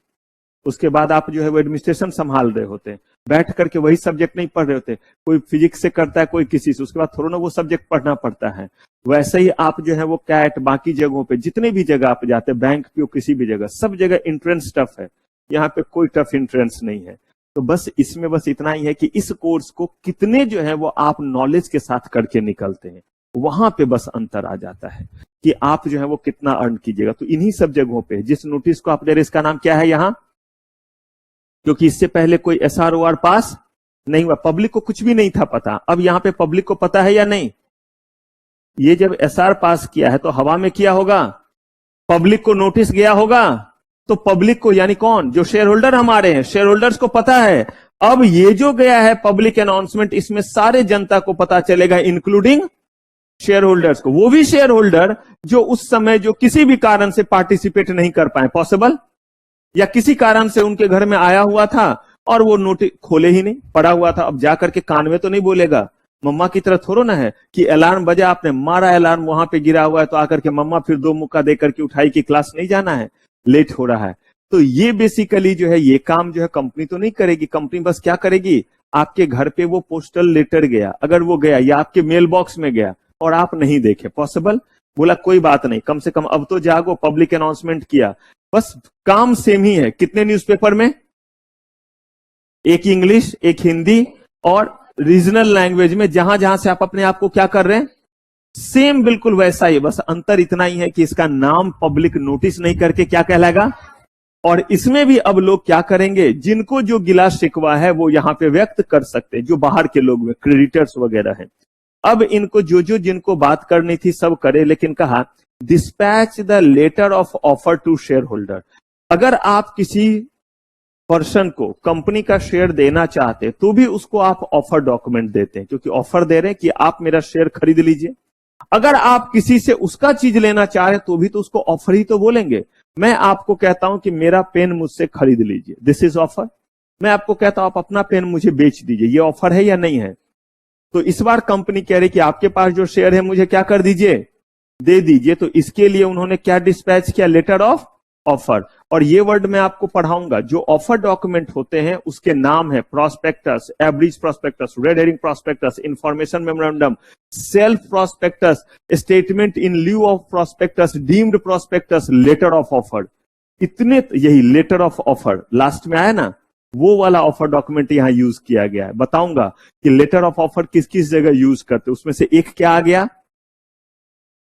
उसके बाद आप जो है वो एडमिनिस्ट्रेशन संभाल रहे होते हैं, बैठ करके वही सब्जेक्ट नहीं पढ़ रहे होते, कोई फिजिक्स से करता है कोई किसी से, उसके बाद थोड़ा ना वो सब्जेक्ट पढ़ना पड़ता है। वैसे ही आप जो है वो कैट, बाकी जगहों पे जितने भी जगह आप जाते हैं, बैंक पे किसी भी जगह, सब जगह एंट्रेंस टफ है। यहाँ पे कोई टफ एंट्रेंस नहीं है। तो बस इसमें बस इतना ही है कि इस कोर्स को कितने जो है वो आप नॉलेज के साथ करके निकलते हैं, वहां पे बस अंतर आ जाता है कि आप जो है वो कितना अर्न कीजिएगा। तो इन्हीं सब जगहों पे जिस नोटिस को आप दे रहे, इसका नाम क्या है यहाँ? क्योंकि इससे पहले कोई SROR पास नहीं हुआ, पब्लिक को कुछ भी नहीं था पता। अब यहाँ पे पब्लिक को पता है या नहीं? ये जब SR पास किया है तो हवा में किया होगा, पब्लिक को नोटिस गया होगा, तो पब्लिक को यानी कौन? जो शेयर होल्डर हमारे हैं, शेयर होल्डर्स को पता है। अब ये जो गया है पब्लिक अनाउंसमेंट, इसमें सारे जनता को पता चलेगा, इंक्लूडिंग शेयर होल्डर्स को। वो भी शेयर होल्डर जो उस समय जो किसी भी कारण से पार्टिसिपेट नहीं कर पाए, पॉसिबल, या किसी कारण से उनके घर में आया हुआ था और वो नोटिस खोले ही नहीं, पड़ा हुआ था। अब जाकर के कान में तो नहीं बोलेगा, मम्मा की तरह थोड़ा ना है कि अलार्म बजा, आपने मारा अलार्म, वहां पे गिरा हुआ है तो आकर के मम्मा फिर 2 मुक्का देकर के उठाई कि क्लास नहीं जाना है, लेट हो रहा है। तो ये बेसिकली जो है ये काम जो है कंपनी तो नहीं करेगी। कंपनी बस क्या करेगी, आपके घर पे वो पोस्टल लेटर गया, अगर वो गया या आपके मेल बॉक्स में गया और आप नहीं देखे, पॉसिबल, बोला कोई बात नहीं, कम से कम अब तो जागो, पब्लिक अनाउंसमेंट किया, बस काम सेम ही है। कितने न्यूज़पेपर में? एक इंग्लिश, एक हिंदी और रीजनल लैंग्वेज में, जहां जहां से आप अपने आप को क्या कर रहे हैं, सेम बिल्कुल वैसा ही, बस अंतर इतना ही है कि इसका नाम पब्लिक नोटिस नहीं करके क्या कहलाएगा। और इसमें भी अब लोग क्या करेंगे, जिनको जो गिला शिकवा है वो यहां पे व्यक्त कर सकते हैं, जो बाहर के लोग में क्रेडिटर्स वगैरह हैं। अब इनको जो जिनको बात करनी थी सब करे, लेकिन कहा dispatch the letter of offer to shareholder. अगर आप किसी पर्सन को कंपनी का शेयर देना चाहते तो भी उसको आप ऑफर डॉक्यूमेंट देते हैं, क्योंकि ऑफर दे रहे हैं कि आप मेरा शेयर खरीद लीजिए। अगर आप किसी से उसका चीज लेना चाह रहे तो भी तो उसको ऑफर ही तो बोलेंगे। मैं आपको कहता हूं कि मेरा पेन मुझसे खरीद लीजिए, दिस इज ऑफर। मैं आपको कहता हूं आप अपना पेन मुझे बेच दीजिए, ये ऑफर है या नहीं है? तो इस बार कंपनी कह रही कि आपके पास जो शेयर है मुझे क्या कर दीजिए, दे दीजिए। तो इसके लिए उन्होंने क्या डिस्पैच किया, लेटर ऑफ ऑफर। और ये वर्ड मैं आपको पढ़ाऊंगा। जो ऑफर डॉक्यूमेंट होते हैं उसके नाम है prospectus, average prospectus, red herring prospectus, information memorandum, self prospectus, statement in lieu of prospectus, deemed prospectus, letter of offer. इतने, यही लेटर ऑफ ऑफर लास्ट में आया ना, वो वाला ऑफर डॉक्यूमेंट यहां यूज किया गया है। बताऊंगा कि लेटर ऑफ ऑफर किस किस जगह यूज करते, उसमें से एक क्या आ गया,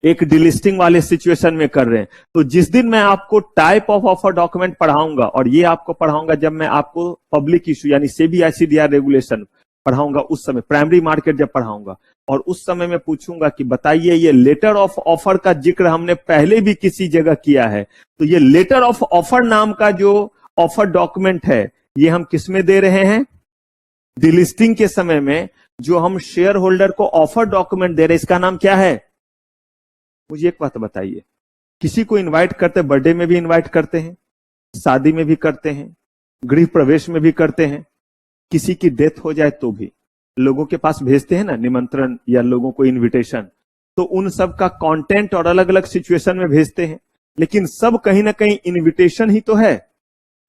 एक डिलिस्टिंग वाले सिचुएशन में कर रहे हैं। तो जिस दिन मैं आपको टाइप ऑफ ऑफर डॉक्यूमेंट पढ़ाऊंगा, और ये आपको पढ़ाऊंगा जब मैं आपको पब्लिक इशू यानी सेबी आईसीडीआर रेगुलेशन पढ़ाऊंगा, उस समय प्राइमरी मार्केट जब पढ़ाऊंगा, और उस समय मैं पूछूंगा कि बताइए ये लेटर ऑफ ऑफर का जिक्र हमने पहले भी किसी जगह किया है, तो ये लेटर ऑफ ऑफर नाम का जो ऑफर डॉक्यूमेंट है ये हम किस में दे रहे हैं, डिलिस्टिंग के समय में जो हम शेयर होल्डर को ऑफर डॉक्यूमेंट दे रहे हैं, इसका नाम क्या है? मुझे एक बात बताइए, किसी को इनवाइट करते, बर्थडे में भी इनवाइट करते हैं, शादी में भी करते हैं, गृह प्रवेश में भी करते हैं, किसी की डेथ हो जाए तो भी लोगों के पास भेजते हैं ना निमंत्रण या लोगों को इनविटेशन, तो उन सब का कंटेंट और अलग अलग सिचुएशन में भेजते हैं, लेकिन सब कहीं ना कहीं इनविटेशन ही तो है।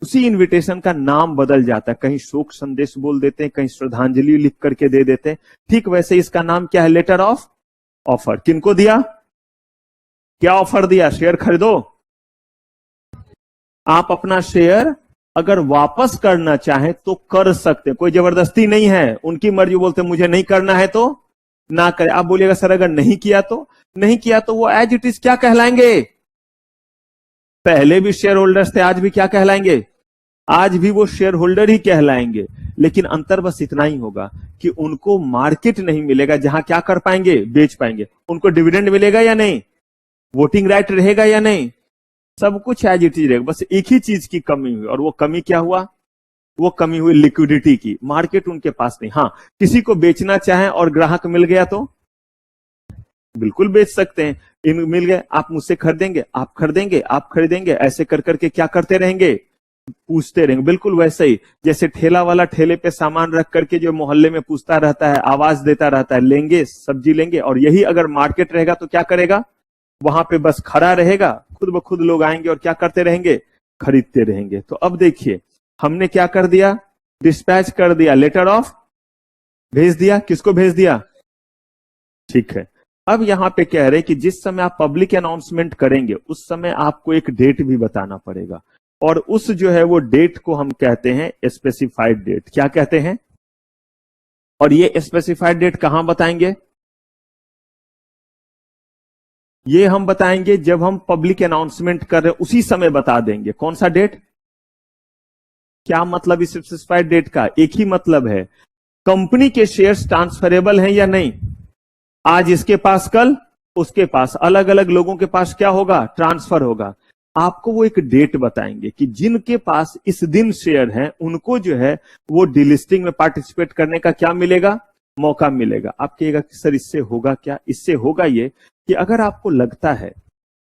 उसी इनविटेशन का नाम बदल जाता है, कहीं शोक संदेश बोल देते हैं, कहीं श्रद्धांजलि लिख करके दे देते हैं। ठीक वैसे इसका नाम क्या है? Letter of offer. किनको दिया? क्या ऑफर दिया? शेयर खरीदो, आप अपना शेयर अगर वापस करना चाहे तो कर सकते, कोई जबरदस्ती नहीं है, उनकी मर्जी। बोलते मुझे नहीं करना है तो ना करे। आप बोलिएगा सर अगर नहीं किया तो वो एज इट इज क्या कहलाएंगे? पहले भी शेयर होल्डर्स थे, आज भी क्या कहलाएंगे? आज भी वो शेयर होल्डर ही कहलाएंगे। लेकिन अंतर बस इतना ही होगा कि उनको मार्केट नहीं मिलेगा जहां क्या कर पाएंगे, बेच पाएंगे। उनको डिविडेंड मिलेगा या नहीं, वोटिंग राइट रहेगा या नहीं, सब कुछ एज इट इज रहेगा। बस एक ही चीज की कमी हुई, और वो कमी क्या हुआ? वो कमी हुई लिक्विडिटी की। मार्केट उनके पास नहीं। हाँ, किसी को बेचना चाहे और ग्राहक मिल गया तो बिल्कुल बेच सकते हैं। इन मिल गए, आप मुझसे खरीदेंगे, आप खरीदेंगे, आप खरीदेंगे, ऐसे कर करके क्या करते रहेंगे? पूछते रहेंगे। बिल्कुल वैसे ही जैसे ठेला वाला ठेले पे सामान रख करके जो मोहल्ले में पूछता रहता है, आवाज देता रहता है, लेंगे सब्जी लेंगे, और यही अगर मार्केट रहेगा तो क्या करेगा? वहां पे बस खड़ा रहेगा, खुद ब खुद लोग आएंगे और क्या करते रहेंगे? खरीदते रहेंगे। तो अब देखिए हमने क्या कर दिया? डिस्पैच कर दिया, लेटर ऑफ भेज दिया। किसको भेज दिया? ठीक है। अब यहां पे कह रहे कि जिस समय आप पब्लिक अनाउंसमेंट करेंगे उस समय आपको एक डेट भी बताना पड़ेगा, और उस जो है वो डेट को हम कहते हैं स्पेसिफाइड डेट। क्या कहते हैं? और ये स्पेसिफाइड डेट कहां बताएंगे? ये हम बताएंगे जब हम पब्लिक अनाउंसमेंट कर रहे हैं उसी समय बता देंगे। कौन सा डेट? क्या मतलब इस स्पेसिफाइड डेट का? एक ही मतलब है, कंपनी के शेयर्स ट्रांसफरेबल हैं या नहीं। आज इसके पास, कल उसके पास, अलग अलग लोगों के पास क्या होगा? ट्रांसफर होगा। आपको वो एक डेट बताएंगे कि जिनके पास इस दिन शेयर हैं उनको जो है वो डिलिस्टिंग में पार्टिसिपेट करने का क्या मिलेगा? मौका मिलेगा। आप कहिएगा कि सर इससे होगा क्या? इससे होगा ये कि अगर आपको लगता है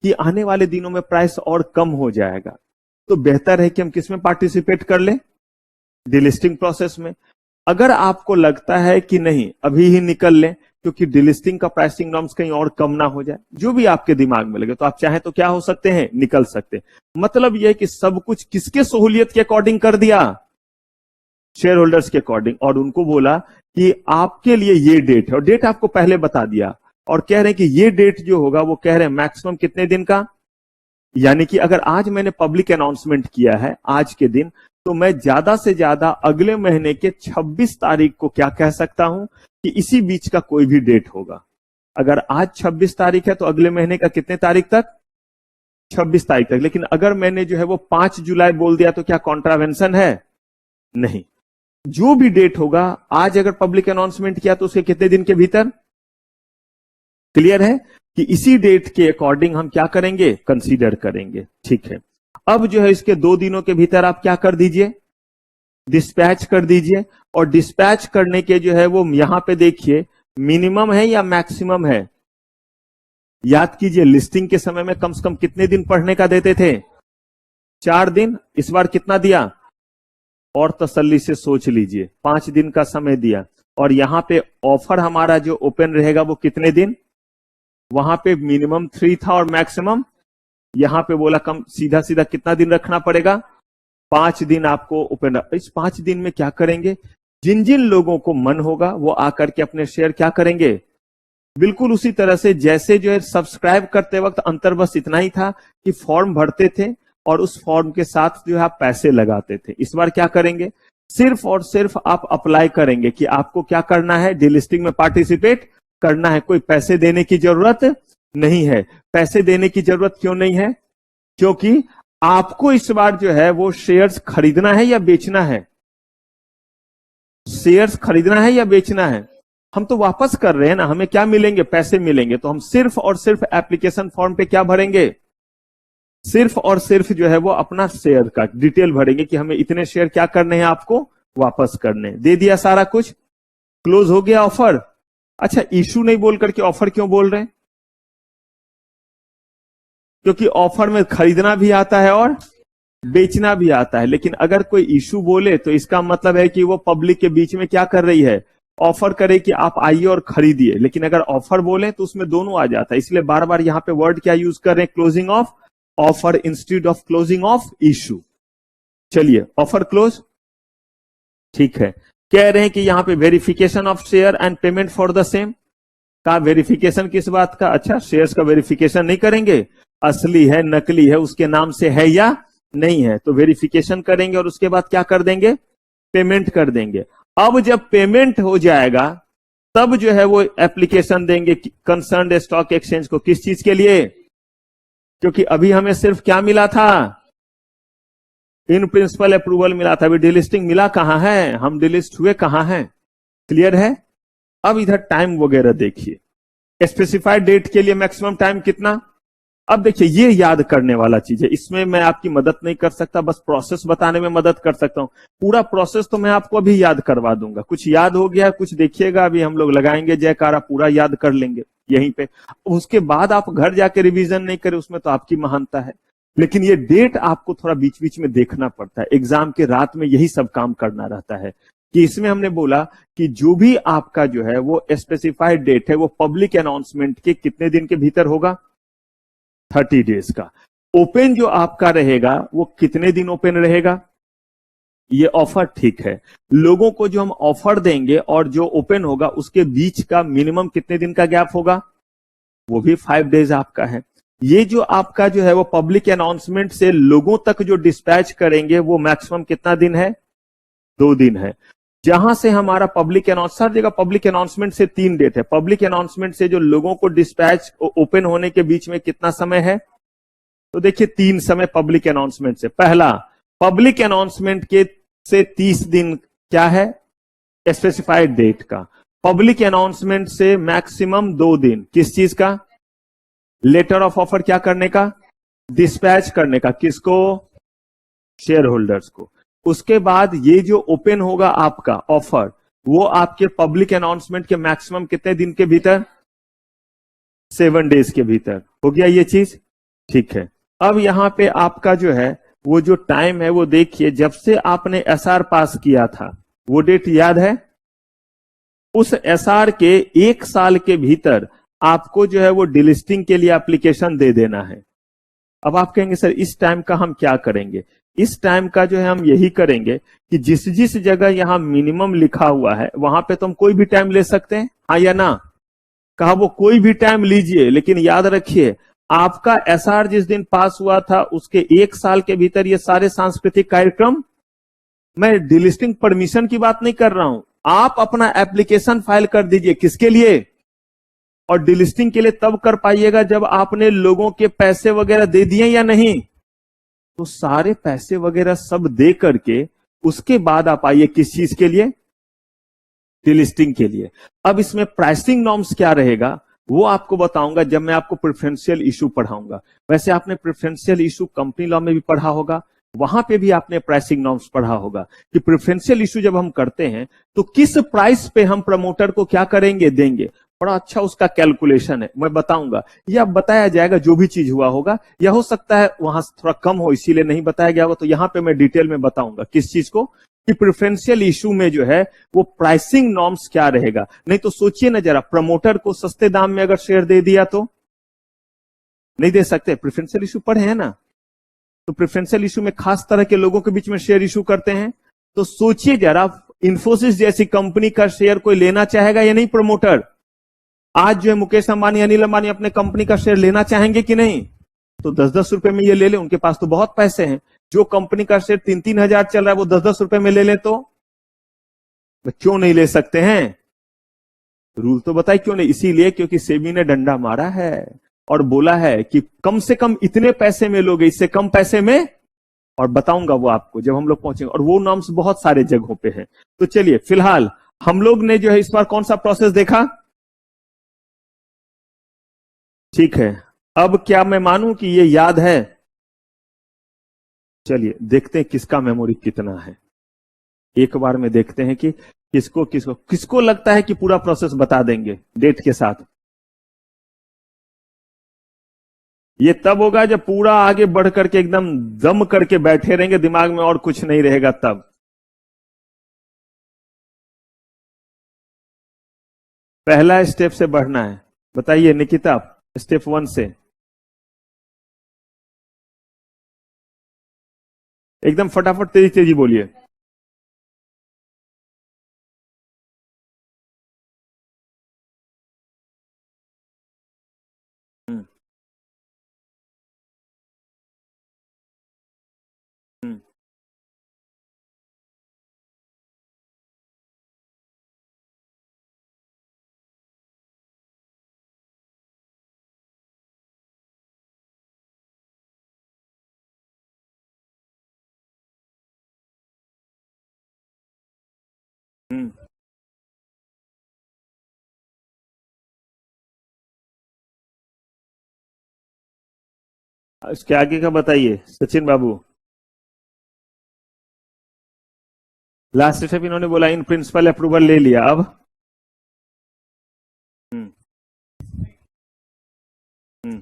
कि आने वाले दिनों में प्राइस और कम हो जाएगा तो बेहतर है कि हम किस में पार्टिसिपेट कर लें? डिलिस्टिंग प्रोसेस में। अगर आपको लगता है कि नहीं अभी ही निकल लें क्योंकि डिलिस्टिंग का प्राइसिंग नॉर्म्स कहीं और कम ना हो जाए, जो भी आपके दिमाग में लगे, तो आप चाहें तो क्या हो सकते हैं? निकल सकते हैं। मतलब यह है कि सब कुछ किसके सहूलियत के अकॉर्डिंग कर दिया? शेयर होल्डर्स के अकॉर्डिंग। और उनको बोला कि आपके लिए ये डेट है, और डेट आपको पहले बता दिया, और कह रहे हैं कि ये डेट जो होगा वो कह रहे हैं मैक्सिमम कितने दिन का? यानी कि अगर आज मैंने पब्लिक अनाउंसमेंट किया है आज के दिन, तो मैं ज्यादा से ज्यादा अगले महीने के 26 तारीख को क्या कह सकता हूं कि इसी बीच का कोई भी डेट होगा। अगर आज 26 तारीख है तो अगले महीने का कितने तारीख तक? 26 तारीख तक। लेकिन अगर मैंने जो है वो 5 जुलाई बोल दिया तो क्या कॉन्ट्रावेंशन है? नहीं। जो भी डेट होगा, आज अगर पब्लिक अनाउंसमेंट किया तो उसके कितने दिन के भीतर? क्लियर है कि इसी डेट के अकॉर्डिंग हम क्या करेंगे? कंसीडर करेंगे। ठीक है। अब जो है इसके 2 दिनों के भीतर आप क्या कर दीजिए? डिस्पैच कर दीजिए। और डिस्पैच करने के जो है वो यहां पे देखिए मिनिमम है या मैक्सिमम है? याद कीजिए लिस्टिंग के समय में कम से कम कितने दिन पढ़ने का देते थे? 4 दिन। इस बार कितना दिया? और तसल्ली से सोच लीजिए, 5 दिन का समय दिया। और यहां पे ऑफर हमारा जो ओपन रहेगा वो कितने दिन? वहां पे मिनिमम 3 था और मैक्सिमम यहां पे बोला कम, सीधा सीधा कितना दिन रखना पड़ेगा? 5 दिन आपको ओपन। इस 5 दिन में क्या करेंगे? जिन जिन लोगों को मन होगा वो आकर के अपने शेयर क्या करेंगे? बिल्कुल उसी तरह से जैसे जो है सब्सक्राइब करते वक्त अंतर बस इतना ही था कि फॉर्म भरते थे और उस फॉर्म के साथ जो है आप पैसे लगाते थे। इस बार क्या करेंगे? सिर्फ और सिर्फ आप अप्लाई करेंगे कि आपको क्या करना है, डीलिस्टिंग में पार्टिसिपेट करना है। कोई पैसे देने की जरूरत नहीं है। पैसे देने की जरूरत क्यों नहीं है? क्योंकि आपको इस बार जो है वो शेयर्स खरीदना है या बेचना है? शेयर्स खरीदना है या बेचना है? हम तो वापस कर रहे हैं ना, हमें क्या मिलेंगे? पैसे मिलेंगे। तो हम सिर्फ और सिर्फ एप्लीकेशन फॉर्म पे क्या भरेंगे? सिर्फ और सिर्फ जो है वो अपना शेयर का डिटेल भरेंगे कि हमें इतने शेयर क्या करने हैं, आपको वापस करने। दे दिया सारा कुछ, क्लोज हो गया ऑफर। अच्छा, इशू नहीं बोल करके ऑफर क्यों बोल रहे हैं? क्योंकि ऑफर में खरीदना भी आता है और बेचना भी आता है। लेकिन अगर कोई इशू बोले तो इसका मतलब है कि वो पब्लिक के बीच में क्या कर रही है? ऑफर करे कि आप आइए और खरीदिए। लेकिन अगर ऑफर बोले तो उसमें दोनों आ जाता है। इसलिए बार बार यहां पे वर्ड क्या यूज कर रहे हैं? Closing of offer instead of closing of issue. चलिए, ऑफर क्लोज, ठीक है। कह रहे हैं कि यहां पे verification of share and payment for the same का वेरिफिकेशन किस बात का? अच्छा, शेयर्स का वेरिफिकेशन नहीं करेंगे, असली है नकली है उसके नाम से है या नहीं है, तो वेरिफिकेशन करेंगे और उसके बाद क्या कर देंगे? पेमेंट कर देंगे। अब जब पेमेंट हो जाएगा तब जो है वो एप्लीकेशन देंगे कंसर्न्ड स्टॉक एक्सचेंज को। किस चीज के लिए? क्योंकि अभी हमें सिर्फ क्या मिला था? इन प्रिंसिपल अप्रूवल मिला था। अभी डिलिस्टिंग मिला कहां है? हम डिलिस्ट हुए कहां हैं? क्लियर है? अब इधर टाइम वगैरह देखिए। स्पेसिफाइड डेट के लिए मैक्सिमम टाइम कितना? अब देखिए, ये याद करने वाला चीज है। इसमें मैं आपकी मदद नहीं कर सकता, बस प्रोसेस बताने में मदद कर सकता हूं। पूरा प्रोसेस तो मैं आपको अभी याद करवा दूंगा। कुछ याद हो गया, कुछ देखिएगा, अभी हम लोग लगाएंगे जयकारा, पूरा याद कर लेंगे यहीं पे। उसके बाद आप घर जाके रिवीजन नहीं करें, उसमें तो आपकी महानता है। लेकिन ये डेट आपको थोड़ा बीच बीच में देखना पड़ता है। एग्जाम के रात में यही सब काम करना रहता है कि इसमें हमने बोला कि जो भी आपका जो है वो स्पेसिफाइड डेट है वो पब्लिक अनाउंसमेंट के कितने दिन के भीतर होगा? 30 डेज का। ओपन जो आपका रहेगा वो कितने दिन ओपन रहेगा? ये ऑफर, ठीक है। लोगों को जो हम ऑफर देंगे और जो ओपन होगा उसके बीच का मिनिमम कितने दिन का गैप होगा? वो भी 5 डेज आपका है। ये जो आपका जो है वो पब्लिक अनाउंसमेंट से लोगों तक जो डिस्पैच करेंगे वो मैक्सिमम कितना दिन है? 2 दिन है। जहां से हमारा पब्लिक अनाउंस, हर जगह पब्लिक अनाउंसमेंट से 3 डेट है। पब्लिक अनाउंसमेंट से जो लोगों को डिस्पैच ओपन होने के बीच में कितना समय है? तो देखिए 3 समय पब्लिक अनाउंसमेंट से। पहला, पब्लिक अनाउंसमेंट के से 30 दिन क्या है? स्पेसिफाइड डेट का। पब्लिक अनाउंसमेंट से मैक्सिमम 2 दिन किस चीज का? लेटर ऑफ ऑफर क्या करने का? डिस्पैच करने का। किसको? शेयर होल्डर्स को। उसके बाद ये जो ओपन होगा आपका ऑफर वो आपके पब्लिक अनाउंसमेंट के मैक्सिमम कितने दिन के भीतर? 7 डेज के भीतर। हो गया ये चीज, ठीक है। अब यहां पे आपका जो है वो जो टाइम है वो देखिए, जब से आपने एसआर पास किया था वो डेट याद है? उस एसआर के 1 साल के भीतर आपको जो है वो डिलिस्टिंग के लिए एप्लीकेशन दे देना है। अब आप कहेंगे सर इस टाइम का हम क्या करेंगे? इस टाइम का जो है हम यही करेंगे कि जिस जिस जगह यहां मिनिमम लिखा हुआ है वहां पे तो हम कोई भी टाइम ले सकते हैं, हाँ या ना? कहा वो कोई भी टाइम लीजिए, लेकिन याद रखिए आपका एसआर जिस दिन पास हुआ था उसके 1 साल के भीतर ये सारे सांस्कृतिक कार्यक्रम, मैं डिलिस्टिंग परमिशन की बात नहीं कर रहा हूं, आप अपना एप्लीकेशन फाइल कर दीजिए। किसके लिए? और डिलिस्टिंग के लिए तब कर पाइएगा जब आपने लोगों के पैसे वगैरह दे दिए या नहीं। तो सारे पैसे वगैरह सब दे करके उसके बाद आप आइए किस चीज के लिए? डिलिस्टिंग के लिए। अब इसमें प्राइसिंग नॉर्म्स क्या रहेगा वो आपको बताऊंगा जब मैं आपको प्रेफरेंशियल इशू पढ़ाऊंगा। वैसे आपने प्रेफरेंशियल इशू कंपनी लॉ में भी पढ़ा होगा, वहां पे भी आपने प्राइसिंग नॉर्म्स पढ़ा होगा कि प्रेफरेंशियल इशू जब हम करते हैं तो किस प्राइस पे हम प्रमोटर को क्या करेंगे? देंगे। बड़ा अच्छा उसका कैलकुलेशन है, मैं बताऊंगा या बताया जाएगा जो भी चीज हुआ होगा, या हो सकता है वहां थोड़ा कम हो इसीलिए नहीं बताया गया होगा। तो यहां पे मैं डिटेल में बताऊंगा किस चीज को, कि प्रेफरेंशियल इशू में जो है वो प्राइसिंग नॉर्म्स क्या रहेगा। नहीं तो सोचिए ना जरा, प्रमोटर को सस्ते दाम में अगर शेयर दे दिया तो नहीं दे सकते। प्रेफरेंशियल इशू पढ़े हैं ना, तो प्रेफरेंशियल इशू में खास तरह के लोगों के बीच में शेयर इशू करते हैं। तो सोचिए जरा, इंफोसिस जैसी कंपनी का शेयर कोई लेना चाहेगा या नहीं? प्रमोटर आज जो है मुकेश अंबानी, अनिल अंबानी अपने कंपनी का शेयर लेना चाहेंगे कि नहीं? तो 10-10 रुपए में ये ले ले, उनके पास तो बहुत पैसे हैं। जो कंपनी का शेयर 3-3 हजार चल रहा है वो 10-10 रुपए में ले ले तो क्यों नहीं ले सकते हैं? रूल तो बताइए क्यों नहीं। इसीलिए क्योंकि सेबी ने डंडा मारा है और बोला है कि कम से कम इतने पैसे में लोगे, इससे कम पैसे में, और बताऊंगा वो आपको जब हम लोग पहुंचेंगे, और वो नॉर्म्स बहुत सारे जगहों पे हैं। तो चलिए, फिलहाल हम लोग ने जो है इस बार कौन सा प्रोसेस देखा? ठीक है, अब क्या मैं मानूं कि ये याद है? चलिए देखते हैं किसका मेमोरी कितना है। एक बार में देखते हैं कि किसको किसको किसको लगता है कि पूरा प्रोसेस बता देंगे डेट के साथ। ये तब होगा जब पूरा आगे बढ़ करके एकदम दम करके बैठे रहेंगे, दिमाग में और कुछ नहीं रहेगा तब। पहला स्टेप से बढ़ना है। बताइए निकिता, स्टेप 1 से एकदम फटाफट तेजी तेजी बोलिए। हम्म, हम्म, हम्म। इसके आगे का बताइए सचिन बाबू। लास्ट स्टेप इन्होंने बोला इन प्रिंसिपल अप्रूवल ले लिया, अब? हम्म, हम्म।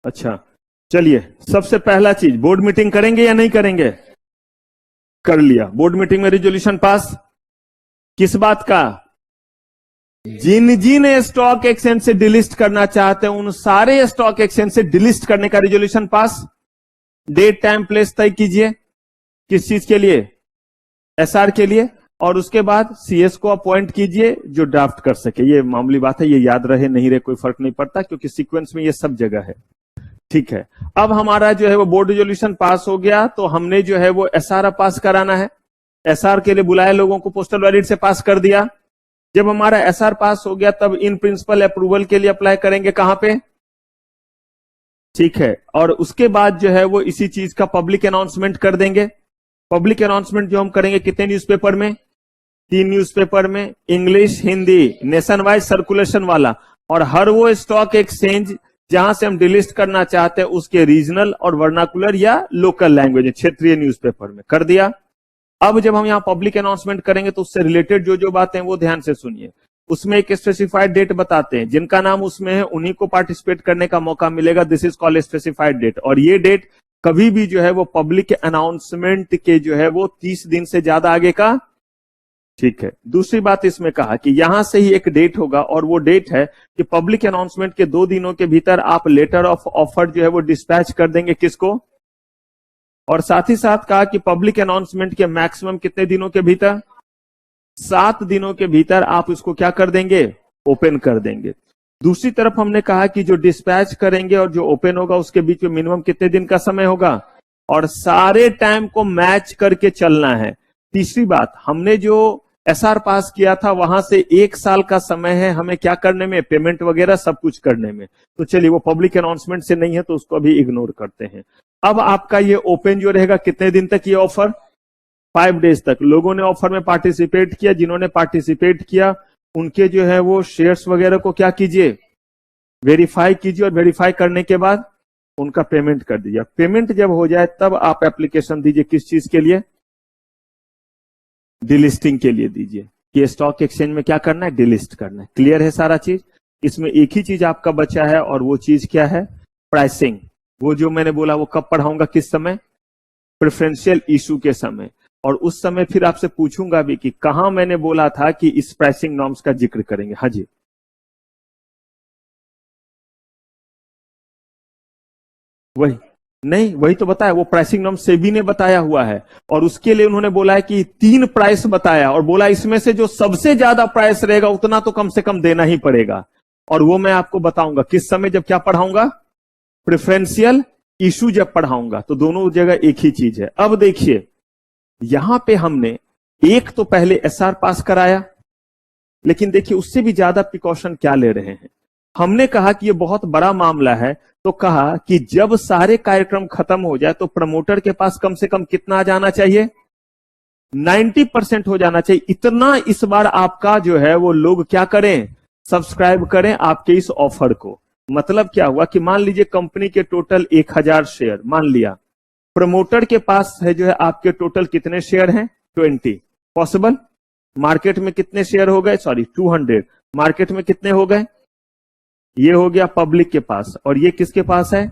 अच्छा, चलिए, सबसे पहला चीज, बोर्ड मीटिंग करेंगे या नहीं करेंगे? कर लिया। बोर्ड मीटिंग में रिजोल्यूशन पास किस बात का? जिन जिन स्टॉक एक्सचेंज से डिलिस्ट करना चाहते हैं उन सारे स्टॉक एक्सचेंज से डिलिस्ट करने का resolution pass. Date time place तय कीजिए। किस चीज के लिए? एसआर के लिए। और उसके बाद सीएस को अपॉइंट कीजिए जो ड्राफ्ट कर सके। ये मामूली बात है, ये याद रहे नहीं रहे कोई फर्क नहीं पड़ता, क्योंकि सीक्वेंस में ये सब जगह है। ठीक है, अब हमारा जो है वो बोर्ड रिजोल्यूशन पास हो गया, तो हमने जो है वो एसआर पास कराना है। एसआर के लिए बुलाए लोगों को, पोस्टल बैलेट से पास कर दिया। जब हमारा एसआर पास हो गया तब इन प्रिंसिपल अप्रूवल के लिए अप्लाई करेंगे, कहां पे? ठीक है, और उसके बाद जो है वो इसी चीज का पब्लिक अनाउंसमेंट कर देंगे। पब्लिक अनाउंसमेंट जो हम करेंगे कितने न्यूज़पेपर में? 3 न्यूज़पेपर में, English Hindi, nation wise circulation वाला, और हर वो स्टॉक एक्सचेंज जहां से हम डिलिस्ट करना चाहते हैं उसके रीजनल और वर्नाकुलर या लोकल लैंग्वेज, क्षेत्रीय न्यूज़पेपर में कर दिया। अब जब हम यहाँ पब्लिक अनाउंसमेंट करेंगे तो उससे रिलेटेड जो जो बातें हैं वो ध्यान से सुनिए। उसमें एक स्पेसिफाइड डेट बताते हैं, जिनका नाम उसमें है उन्हीं को पार्टिसिपेट करने का मौका मिलेगा। This is called specified date. और ये डेट कभी भी जो है वो पब्लिक अनाउंसमेंट के जो है वो 30 दिन से ज्यादा आगे का। ठीक है, दूसरी बात इसमें कहा कि यहां से ही एक डेट होगा, और वो डेट है कि पब्लिक अनाउंसमेंट के 2 दिनों के भीतर आप लेटर ऑफ ऑफर जो है वो डिस्पैच कर देंगे। किसको? और साथ ही साथ कहा कि पब्लिक अनाउंसमेंट के मैक्सिमम कितने दिनों के भीतर? 7 दिनों के भीतर आप इसको क्या कर देंगे? ओपन कर देंगे। दूसरी तरफ हमने कहा कि जो डिस्पैच करेंगे और जो ओपन होगा उसके बीच में मिनिमम कितने दिन का समय होगा, और सारे टाइम को मैच करके चलना है। तीसरी बात, हमने जो एसआर पास किया था वहां से 1 साल का समय है हमें क्या करने में? पेमेंट वगैरह सब कुछ करने में। तो चलिए, वो पब्लिक अनाउंसमेंट से नहीं है तो उसको अभी इग्नोर करते हैं। अब आपका ये ओपन जो रहेगा कितने दिन तक ये ऑफर? 5 डेज तक। लोगों ने ऑफर में पार्टिसिपेट किया, जिन्होंने पार्टिसिपेट किया उनके जो है वो शेयर्स वगैरह को क्या कीजिए? वेरीफाई कीजिए, और वेरीफाई करने के बाद उनका पेमेंट कर दीजिए। पेमेंट जब हो जाए तब आप एप्लीकेशन दीजिए। किस चीज के लिए? डिलिस्टिंग के लिए दीजिए, कि स्टॉक एक्सचेंज में क्या करना है? डिलिस्ट करना है। क्लियर है सारा चीज? इसमें एक ही चीज आपका बचा है, और वो चीज क्या है? प्राइसिंग। वो जो मैंने बोला वो कब पढ़ाऊंगा, किस समय? प्रेफरेंशियल इशू के समय। और उस समय फिर आपसे पूछूंगा भी कि कहां मैंने बोला था कि इस प्राइसिंग नॉर्म्स का जिक्र करेंगे। हाँ जी। वही नहीं, वही तो बताया, वो प्राइसिंग नॉर्म सेबी ने बताया हुआ है, और उसके लिए उन्होंने बोला है कि 3 प्राइस बताया, और बोला इसमें से जो सबसे ज्यादा प्राइस रहेगा उतना तो कम से कम देना ही पड़ेगा। और वो मैं आपको बताऊंगा किस समय, जब क्या पढ़ाऊंगा, प्रेफरेंशियल इशू जब पढ़ाऊंगा, तो दोनों जगह एक ही चीज है। अब देखिए यहां पे हमने एक तो पहले एसआर पास कराया, लेकिन देखिए उससे भी ज्यादा प्रिकॉशन क्या ले रहे हैं। हमने कहा कि ये बहुत बड़ा मामला है, तो कहा कि जब सारे कार्यक्रम खत्म हो जाए तो प्रमोटर के पास कम से कम कितना आ जाना चाहिए, 90% हो जाना चाहिए। इतना इस बार आपका जो है वो लोग क्या करें, सब्सक्राइब करें आपके इस ऑफर को। मतलब क्या हुआ कि मान लीजिए कंपनी के टोटल 1000 शेयर मान लिया, प्रमोटर के पास है जो है आपके टोटल कितने शेयर हैं, 20 पॉसिबल। मार्केट में कितने शेयर हो गए, सॉरी 200, मार्केट में कितने हो गए, ये हो गया पब्लिक के पास, और ये किसके पास है,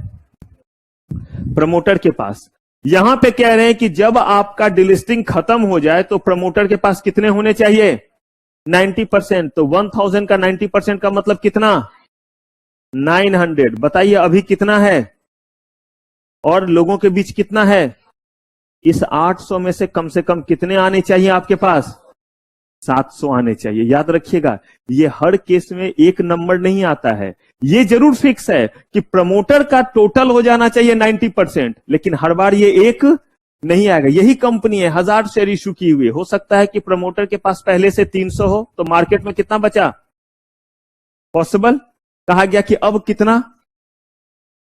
प्रमोटर के पास। यहां पे कह रहे हैं कि जब आपका डिलिस्टिंग खत्म हो जाए तो प्रमोटर के पास कितने होने चाहिए, 90%। तो 1000 का 90% का मतलब कितना, 900। बताइए अभी कितना है, और लोगों के बीच कितना है, इस 800 में से कम कितने आने चाहिए आपके पास, 700 आने चाहिए। याद रखिएगा ये हर केस में एक नंबर नहीं आता है, ये जरूर फिक्स है कि प्रमोटर का टोटल हो जाना चाहिए 90%, लेकिन हर बार ये एक नहीं आएगा। यही कंपनी है 1000 शेयर इशू की हुई, हो सकता है कि प्रमोटर के पास पहले से 300 हो, तो मार्केट में कितना बचा, पॉसिबल। कहा गया कि अब कितना,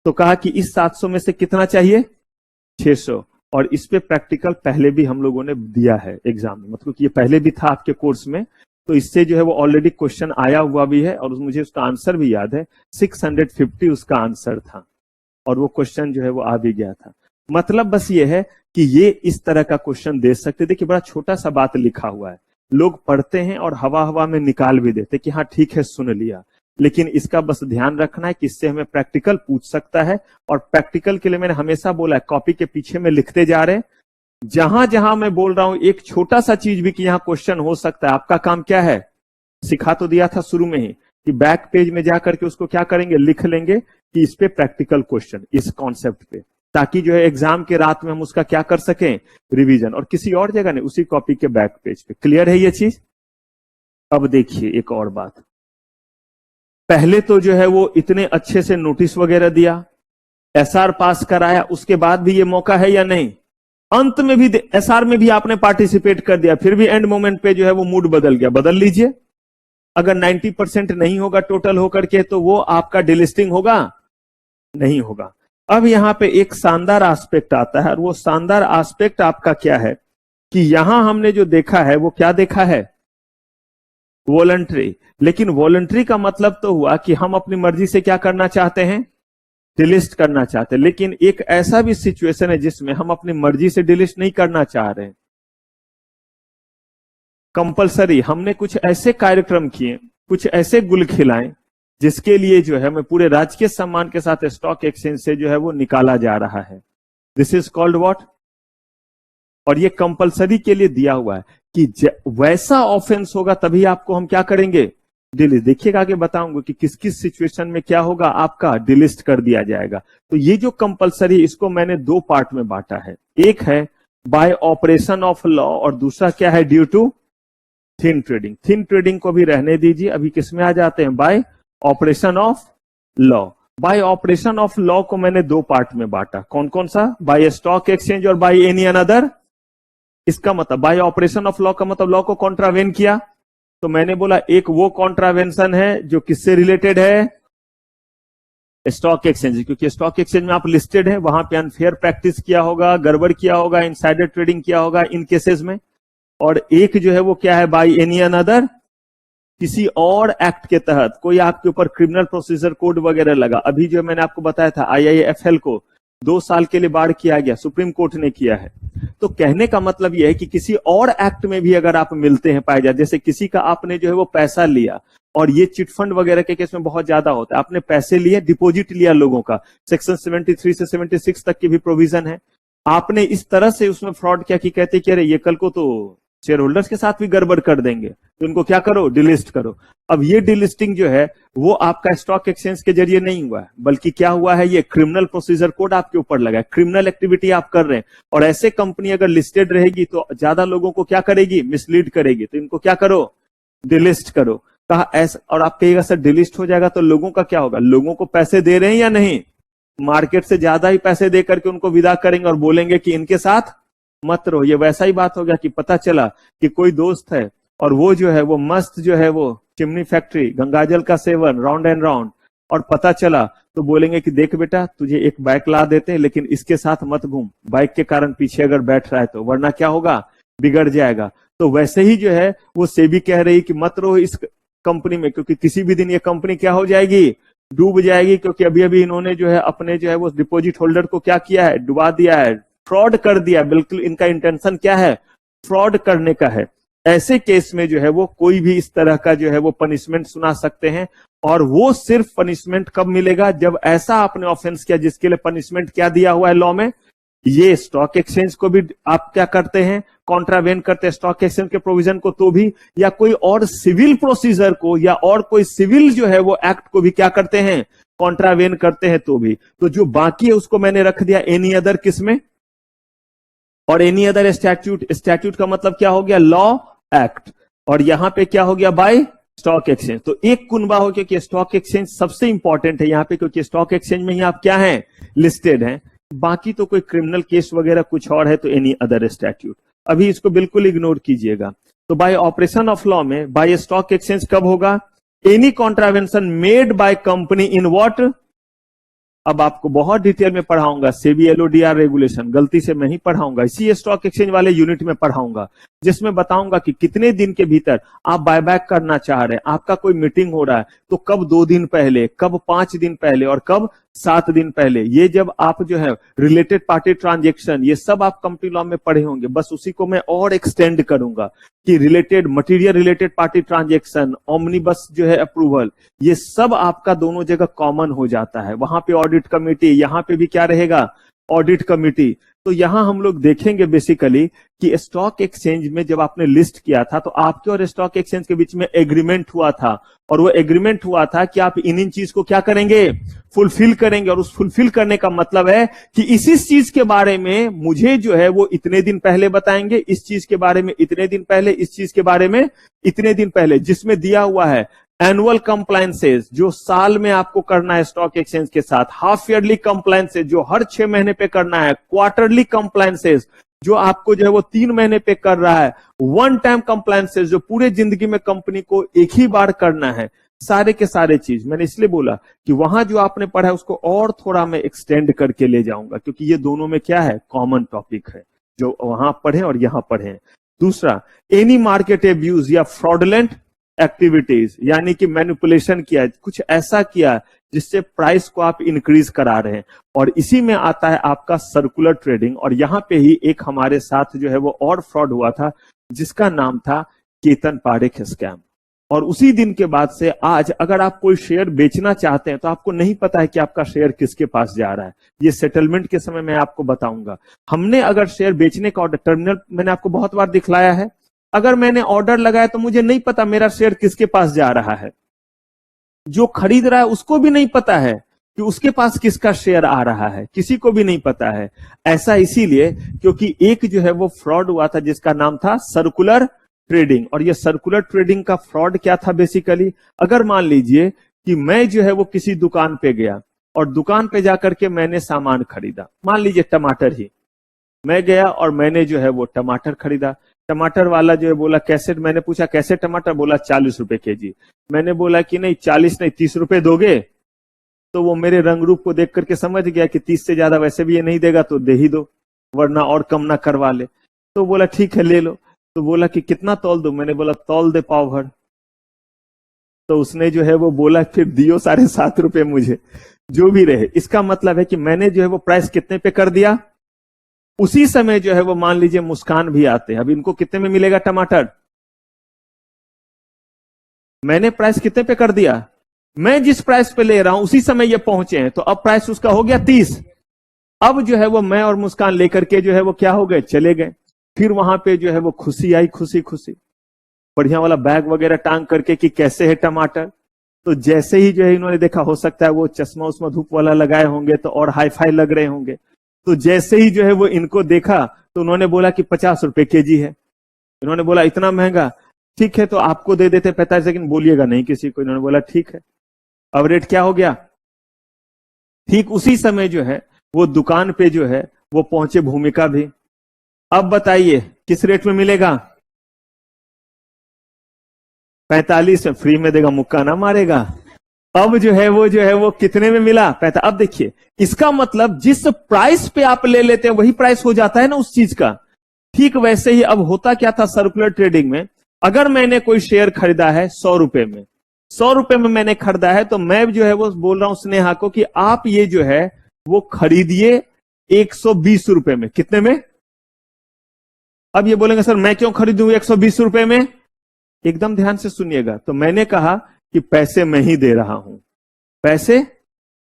तो कहा कि इस 700 में से कितना चाहिए, 600। और इस पे प्रैक्टिकल पहले भी हम लोगों ने दिया है एग्जाम में, मतलब कि ये पहले भी था आपके कोर्स में, तो इससे जो है वो ऑलरेडी क्वेश्चन आया हुआ भी है, और मुझे उसका आंसर भी याद है, 650 उसका आंसर था, और वो क्वेश्चन जो है वो आ भी गया था। मतलब बस ये है कि ये इस तरह का क्वेश्चन दे सकते। देखिए बड़ा छोटा सा बात लिखा हुआ है, लोग पढ़ते हैं और हवा हवा में निकाल भी देते कि हाँ ठीक है सुन लिया, लेकिन इसका बस ध्यान रखना है कि इससे हमें प्रैक्टिकल पूछ सकता है। और प्रैक्टिकल के लिए मैंने हमेशा बोला है कॉपी के पीछे में लिखते जा रहे हैं, जहां जहां मैं बोल रहा हूं एक छोटा सा चीज भी कि यहां क्वेश्चन हो सकता है, आपका काम क्या है, सिखा तो दिया था शुरू में ही कि बैक पेज में जाकर के उसको क्या करेंगे, लिख लेंगे कि इस पे प्रैक्टिकल क्वेश्चन, इस कॉन्सेप्ट पे, ताकि जो है एग्जाम के रात में हम उसका क्या कर सकें, रिवीजन। और किसी और जगह नहीं, उसी कॉपी के बैक पेज पे। क्लियर है ये चीज। अब देखिए एक और बात, पहले तो जो है वो इतने अच्छे से नोटिस वगैरह दिया, एसआर पास कराया, उसके बाद भी ये मौका है या नहीं, अंत में भी एसआर में भी आपने पार्टिसिपेट कर दिया, फिर भी एंड मोमेंट पे जो है वो मूड बदल गया, बदल लीजिए। अगर 90% नहीं होगा टोटल होकर के, तो वो आपका डिलिस्टिंग होगा, नहीं होगा। अब यहां पे एक शानदार एस्पेक्ट आता है, और वो शानदार एस्पेक्ट आपका क्या है कि यहां हमने जो देखा है वो क्या देखा है, वॉलंटरी। लेकिन वॉलंटरी का मतलब तो हुआ कि हम अपनी मर्जी से क्या करना चाहते हैं, डिलिस्ट करना चाहते हैं। लेकिन एक ऐसा भी सिचुएशन है जिसमें हम अपनी मर्जी से डिलिस्ट नहीं करना चाह रहे हैं, कंपलसरी। हमने कुछ ऐसे कार्यक्रम किए, कुछ ऐसे गुल खिलाएं जिसके लिए जो है मैं पूरे राजकीय सम्मान के साथ स्टॉक एक्सचेंज से जो है वो निकाला जा रहा है। दिस इज कॉल्ड व्हाट, और ये कंपलसरी के लिए दिया हुआ है कि वैसा ऑफेंस होगा तभी आपको हम क्या करेंगे, डिलिस्ट। देखिएगा आगे बताऊंगा कि किस किस सिचुएशन में क्या होगा, आपका डिलिस्ट कर दिया जाएगा। तो ये जो कंपलसरी, इसको मैंने 2 पार्ट में बांटा है, एक है बाय ऑपरेशन ऑफ लॉ, और दूसरा क्या है, due to thin trading. Thin trading को भी रहने दीजिए, अभी किसमें आ जाते हैं, by operation of law. By operation of law को मैंने 2 पार्ट में बांटा, कौन कौन सा, बाय स्टॉक एक्सचेंज और बाय एनी अनदर। इसका मतलब बाय ऑपरेशन ऑफ लॉ का मतलब लॉ को कॉन्ट्रावेन किया, तो मैंने बोला एक वो कॉन्ट्रावेंशन है जो किससे रिलेटेड है, स्टॉक एक्सचेंज, क्योंकि स्टॉक एक्सचेंज में आप लिस्टेड है, वहां पे अनफेयर प्रैक्टिस किया होगा, गड़बड़ किया होगा, इनसाइडर ट्रेडिंग किया होगा इन केसेस में। और एक जो है वो क्या है, बाय एनी अनदर, किसी और एक्ट के तहत कोई आपके ऊपर क्रिमिनल प्रोसीजर कोड वगैरह लगा। अभी जो मैंने आपको बताया था IIFL को 2 साल के लिए बार किया गया, सुप्रीम कोर्ट ने किया है। तो कहने का मतलब यह है कि किसी और एक्ट में भी अगर आप मिलते हैं, पाए जाए, जैसे किसी का आपने जो है वो पैसा लिया, और ये चिट फंड वगैरह के केस में बहुत ज्यादा होता है, आपने पैसे लिए, डिपॉजिट लिया लोगों का, सेक्शन 73 से 76 तक की भी प्रोविजन है, आपने इस तरह से उसमें फ्रॉड किया कि कहते कि अरे ये कल को तो शेयर होल्डर्स के साथ भी गड़बड़ कर देंगे, तो इनको क्या करो, डिलिस्ट करो। अब ये डिलिस्टिंग जो है वो आपका स्टॉक एक्सचेंज के जरिए नहीं हुआ है, बल्कि क्या हुआ है, ये क्रिमिनल प्रोसीजर कोड आपके ऊपर लगा है, क्रिमिनल एक्टिविटी आप कर रहे हैं। और ऐसे कंपनी अगर लिस्टेड रहेगी तो ज्यादा लोगों को क्या करेगी, मिसलीड करेगी, तो इनको क्या करो, डिलिस्ट करो। कहा ऐसा, और आप कहिएगा सर डिलिस्ट हो जाएगा तो लोगों का क्या होगा, लोगों को पैसे दे रहे हैं या नहीं, मार्केट से ज्यादा ही पैसे दे करके उनको विदा करेंगे और बोलेंगे कि इनके साथ मत रहो। ये वैसा ही बात हो गया कि पता चला कि कोई दोस्त है और वो जो है वो मस्त जो है वो चिमनी फैक्ट्री, गंगाजल का सेवन, राउंड एंड राउंड, और पता चला तो बोलेंगे कि देख बेटा तुझे एक बाइक ला देते हैं लेकिन इसके साथ मत घूम, बाइक के कारण पीछे अगर बैठ रहा है तो, वरना क्या होगा, बिगड़ जाएगा। तो वैसे ही जो है वो सेबी कह रही कि मत रहो इस कंपनी में, क्योंकि किसी भी दिन ये कंपनी क्या हो जाएगी, डूब जाएगी। क्योंकि अभी अभी इन्होंने जो है अपने जो है वो डिपॉजिट होल्डर को क्या किया है, डुबा दिया है, फ्रॉड कर दिया। बिल्कुल इनका इंटेंशन क्या है, फ्रॉड करने का है। ऐसे केस में जो है वो कोई भी इस तरह का जो है वो पनिशमेंट सुना सकते हैं, और वो सिर्फ पनिशमेंट कब मिलेगा, जब ऐसा आपने ऑफेंस किया जिसके लिए पनिशमेंट क्या दिया हुआ है लॉ में। ये स्टॉक एक्सचेंज को भी आप क्या करते हैं, कॉन्ट्रावेन करते हैं स्टॉक एक्सचेंज के प्रोविजन को तो भी, या कोई और सिविल प्रोसीजर को या और कोई सिविल जो है वो एक्ट को भी क्या करते हैं, कॉन्ट्रावेन करते हैं तो भी। तो जो बाकी है उसको मैंने रख दिया एनी अदर किस में, और एनी अदर स्टैट्यूट, स्टैट्यूट का मतलब क्या हो गया, लॉ, एक्ट, और यहां पे क्या हो गया, बाय स्टॉक एक्सचेंज। तो एक कुनबा हो गया कि स्टॉक एक्सचेंज सबसे इंपॉर्टेंट है यहां पे, क्योंकि स्टॉक एक्सचेंज में ही आप क्या हैं, लिस्टेड हैं। बाकी तो कोई क्रिमिनल केस वगैरह कुछ और है तो एनी अदर स्टैट्यूट, अभी इसको बिल्कुल इग्नोर कीजिएगा। तो बाय ऑपरेशन ऑफ लॉ में बाय स्टॉक एक्सचेंज कब होगा, any contravention made by company in what. अब आपको बहुत डिटेल में पढ़ाऊंगा सेबी एलओडीआर रेगुलेशन, गलती से मैं ही पढ़ाऊंगा, इसी स्टॉक एक्सचेंज वाले यूनिट में पढ़ाऊंगा, जिसमें बताऊंगा कि कितने दिन के भीतर आप बायबैक करना चाह रहे हैं। आपका कोई मीटिंग हो रहा है तो कब 2 दिन पहले, कब 5 दिन पहले, और कब 7 दिन पहले। ये जब आप जो है रिलेटेड पार्टी ट्रांजेक्शन, ये सब आप कंपनी लॉ में पढ़े होंगे, बस उसी को मैं और एक्सटेंड करूंगा कि related material, related party transaction, omnibus जो है अप्रूवल, ये सब आपका दोनों जगह कॉमन हो जाता है। वहां पे ऑडिट कमेटी, यहां पे भी क्या रहेगा, ऑडिट कमेटी। तो यहां हम लोग देखेंगे बेसिकली कि स्टॉक एक्सचेंज में जब आपने लिस्ट किया था तो आपके और स्टॉक एक्सचेंज के बीच में एग्रीमेंट हुआ था, और वो एग्रीमेंट हुआ था कि आप इन चीज को क्या करेंगे, फुलफिल करेंगे। और उस फुलफिल करने का मतलब है कि इस चीज के बारे में मुझे जो है वो इतने दिन पहले बताएंगे, इस चीज के बारे में इतने दिन पहले, इस चीज के बारे में इतने दिन पहले, जिसमें दिया हुआ है एनुअल कंप्लायंसेस जो साल में आपको करना है स्टॉक एक्सचेंज के साथ, हाफ ईयरली कंप्लायंसेस जो हर 6 महीने पे करना है, क्वार्टरली कंप्लायंसेस जो आपको जो है वो 3 महीने पे कर रहा है, वन टाइम कंप्लायंसेस जो पूरे जिंदगी में कंपनी को एक ही बार करना है। सारे के सारे चीज मैंने इसलिए बोला कि वहां जो आपने पढ़ा है उसको और थोड़ा मैं एक्सटेंड करके ले जाऊंगा, क्योंकि ये दोनों में क्या है, कॉमन टॉपिक है जो वहां पढ़े और यहां पढ़े। दूसरा, एनी मार्केट एब्यूज या फ्रॉडलेंट एक्टिविटीज, यानी कि मैनिपुलेशन किया, कुछ ऐसा किया जिससे प्राइस को आप इंक्रीज करा रहे हैं। और इसी में आता है आपका सर्कुलर ट्रेडिंग। और यहां पे ही एक हमारे साथ जो है वो और फ्रॉड हुआ था जिसका नाम था केतन पारेख स्कैम। और उसी दिन के बाद से आज अगर आप कोई शेयर बेचना चाहते हैं तो आपको नहीं पता है कि आपका शेयर किसके पास जा रहा है। ये सेटलमेंट के समय मैं आपको बताऊंगा। हमने अगर शेयर बेचने का ऑर्डर, टर्मिनल मैंने आपको बहुत बार दिखलाया है, अगर मैंने ऑर्डर लगाया तो मुझे नहीं पता मेरा शेयर किसके पास जा रहा है, जो खरीद रहा है उसको भी नहीं पता है कि उसके पास किसका शेयर आ रहा है, किसी को भी नहीं पता है। ऐसा इसीलिए क्योंकि एक जो है वो फ्रॉड हुआ था जिसका नाम था सर्कुलर ट्रेडिंग। और ये सर्कुलर ट्रेडिंग का फ्रॉड क्या था बेसिकली, अगर मान लीजिए कि मैं जो है वो किसी दुकान पे गया और दुकान पे जाकर के मैंने सामान खरीदा, मान लीजिए टमाटर ही, मैं गया और मैंने जो है वो टमाटर खरीदा। टमाटर वाला जो है बोला कैसे, मैंने पूछा कैसे टमाटर, बोला 40 रुपए केजी। मैंने बोला कि नहीं 40 नहीं 30 रुपए दोगे, तो वो मेरे रंग रूप को देख करके समझ गया कि 30 से ज्यादा वैसे भी ये नहीं देगा तो दे ही दो, वरना और कम ना करवा ले। तो बोला ठीक है ले लो। तो बोला कि कितना तौल दो, मैंने बोला तौल दे पाव भर। तो उसने जो है वो बोला फिर दियो 7.5 रुपए मुझे, जो भी रहे। इसका मतलब है कि मैंने जो है वो प्राइस कितने पे कर दिया। उसी समय जो है वो मान लीजिए मुस्कान भी आते हैं, अब इनको कितने में मिलेगा टमाटर, मैंने प्राइस कितने पे कर दिया, मैं जिस प्राइस पे ले रहा हूं उसी समय ये पहुंचे हैं, तो अब प्राइस उसका हो गया 30। अब जो है वो मैं और मुस्कान लेकर के जो है वो क्या हो गए, चले गए। फिर वहां पे जो है वो खुशी आई, खुशी खुशी बढ़िया वाला बैग वगैरह टांग करके कि कैसे है टमाटर। तो जैसे ही जो है इन्होंने देखा, हो सकता है वो चश्मा उस्मा धूप वाला लगाए होंगे तो और हाई फाई लग रहे होंगे, तो जैसे ही जो है वो इनको देखा तो उन्होंने बोला कि 50 रुपए केजी है। इन्होंने बोला इतना महंगा, ठीक है तो आपको दे देते 45, लेकिन बोलिएगा नहीं किसी को। इन्होंने बोला ठीक है। अब रेट क्या हो गया? ठीक उसी समय जो है वो दुकान पे जो है वो पहुंचे भूमिका भी। अब बताइए किस रेट में मिलेगा? 45 में फ्री में देगा, मुक्का ना मारेगा। अब जो है वो कितने में मिला? 45। अब देखिए इसका मतलब जिस प्राइस पे आप ले लेते हैं वही प्राइस हो जाता है ना उस चीज का। ठीक वैसे ही अब होता क्या था सर्कुलर ट्रेडिंग में, अगर मैंने कोई शेयर खरीदा है 100 रुपए में, 100 रुपए में मैंने खरीदा है, तो मैं जो है वो बोल रहा हूं स्नेहा को कि आप ये जो है वो खरीदिए 120 रुपए में। कितने में? अब ये बोलेंगे सर मैं क्यों खरीदूं 120 रुपए में? एकदम ध्यान से सुनिएगा। तो मैंने कहा कि पैसे मैं ही दे रहा हूं। पैसे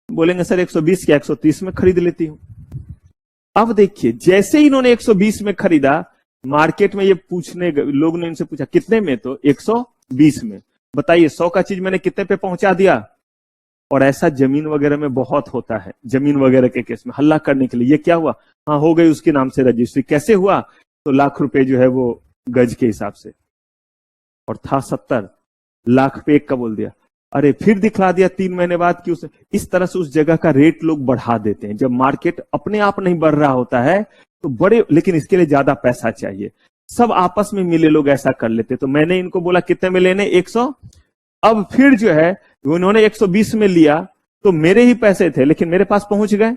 बोलेंगे सर 120 क्या 130 में खरीद लेती हूं। अब देखिए जैसे ही इन्होंने 120 में खरीदा, मार्केट में ये पूछने लोग ने इनसे पूछा कितने में, तो 120 में। बताइए 100 का चीज मैंने कितने पे पहुंचा दिया? और ऐसा जमीन वगैरह में बहुत होता है, जमीन वगैरह के केस में हल्ला करने के लिए। ये क्या हुआ? हाँ हो गई उसके नाम से रजिस्ट्री। कैसे हुआ? तो लाख रुपए जो है वो गज के हिसाब से, और था 70 लाख पे एक का बोल दिया। अरे फिर दिखला दिया 3 महीने बाद कि उसे इस तरह से उस जगह का रेट लोग बढ़ा देते हैं। जब मार्केट अपने आप नहीं बढ़ रहा होता है तो बड़े, लेकिन इसके लिए ज्यादा पैसा चाहिए, सब आपस में मिले लोग ऐसा कर लेते। तो मैंने इनको बोला कितने में लेने? 100। अब फिर जो है उन्होंने 120 में लिया, तो मेरे ही पैसे थे लेकिन मेरे पास पहुंच गए।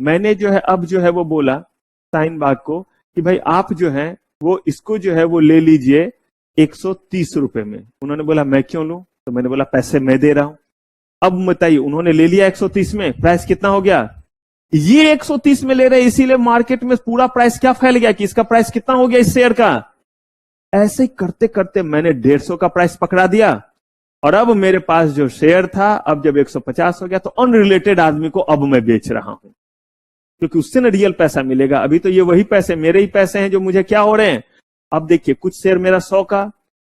मैंने जो है अब जो है वो बोला शाहीन बाग को कि भाई आप जो है वो इसको जो है वो ले लीजिए 130 रुपए में। उन्होंने बोला मैं क्यों लूं? तो मैंने बोला पैसे मैं दे रहा हूं। अब बताइए उन्होंने ले लिया 130 में, प्राइस कितना हो गया? ये 130 में ले रहे, इसीलिए मार्केट में पूरा प्राइस क्या फैल गया कि इसका प्राइस कितना हो गया इस शेयर का। ऐसे ही करते करते मैंने 150 का प्राइस पकड़ा दिया, और अब मेरे पास जो शेयर था अब जब 150 हो गया तो अनरिलेटेड आदमी को अब मैं बेच रहा हूं, क्योंकि उससे ना रियल पैसा मिलेगा। अभी तो ये वही पैसे मेरे ही पैसे हैं जो मुझे क्या हो रहे हैं। अब देखिए कुछ शेयर मेरा 100 का,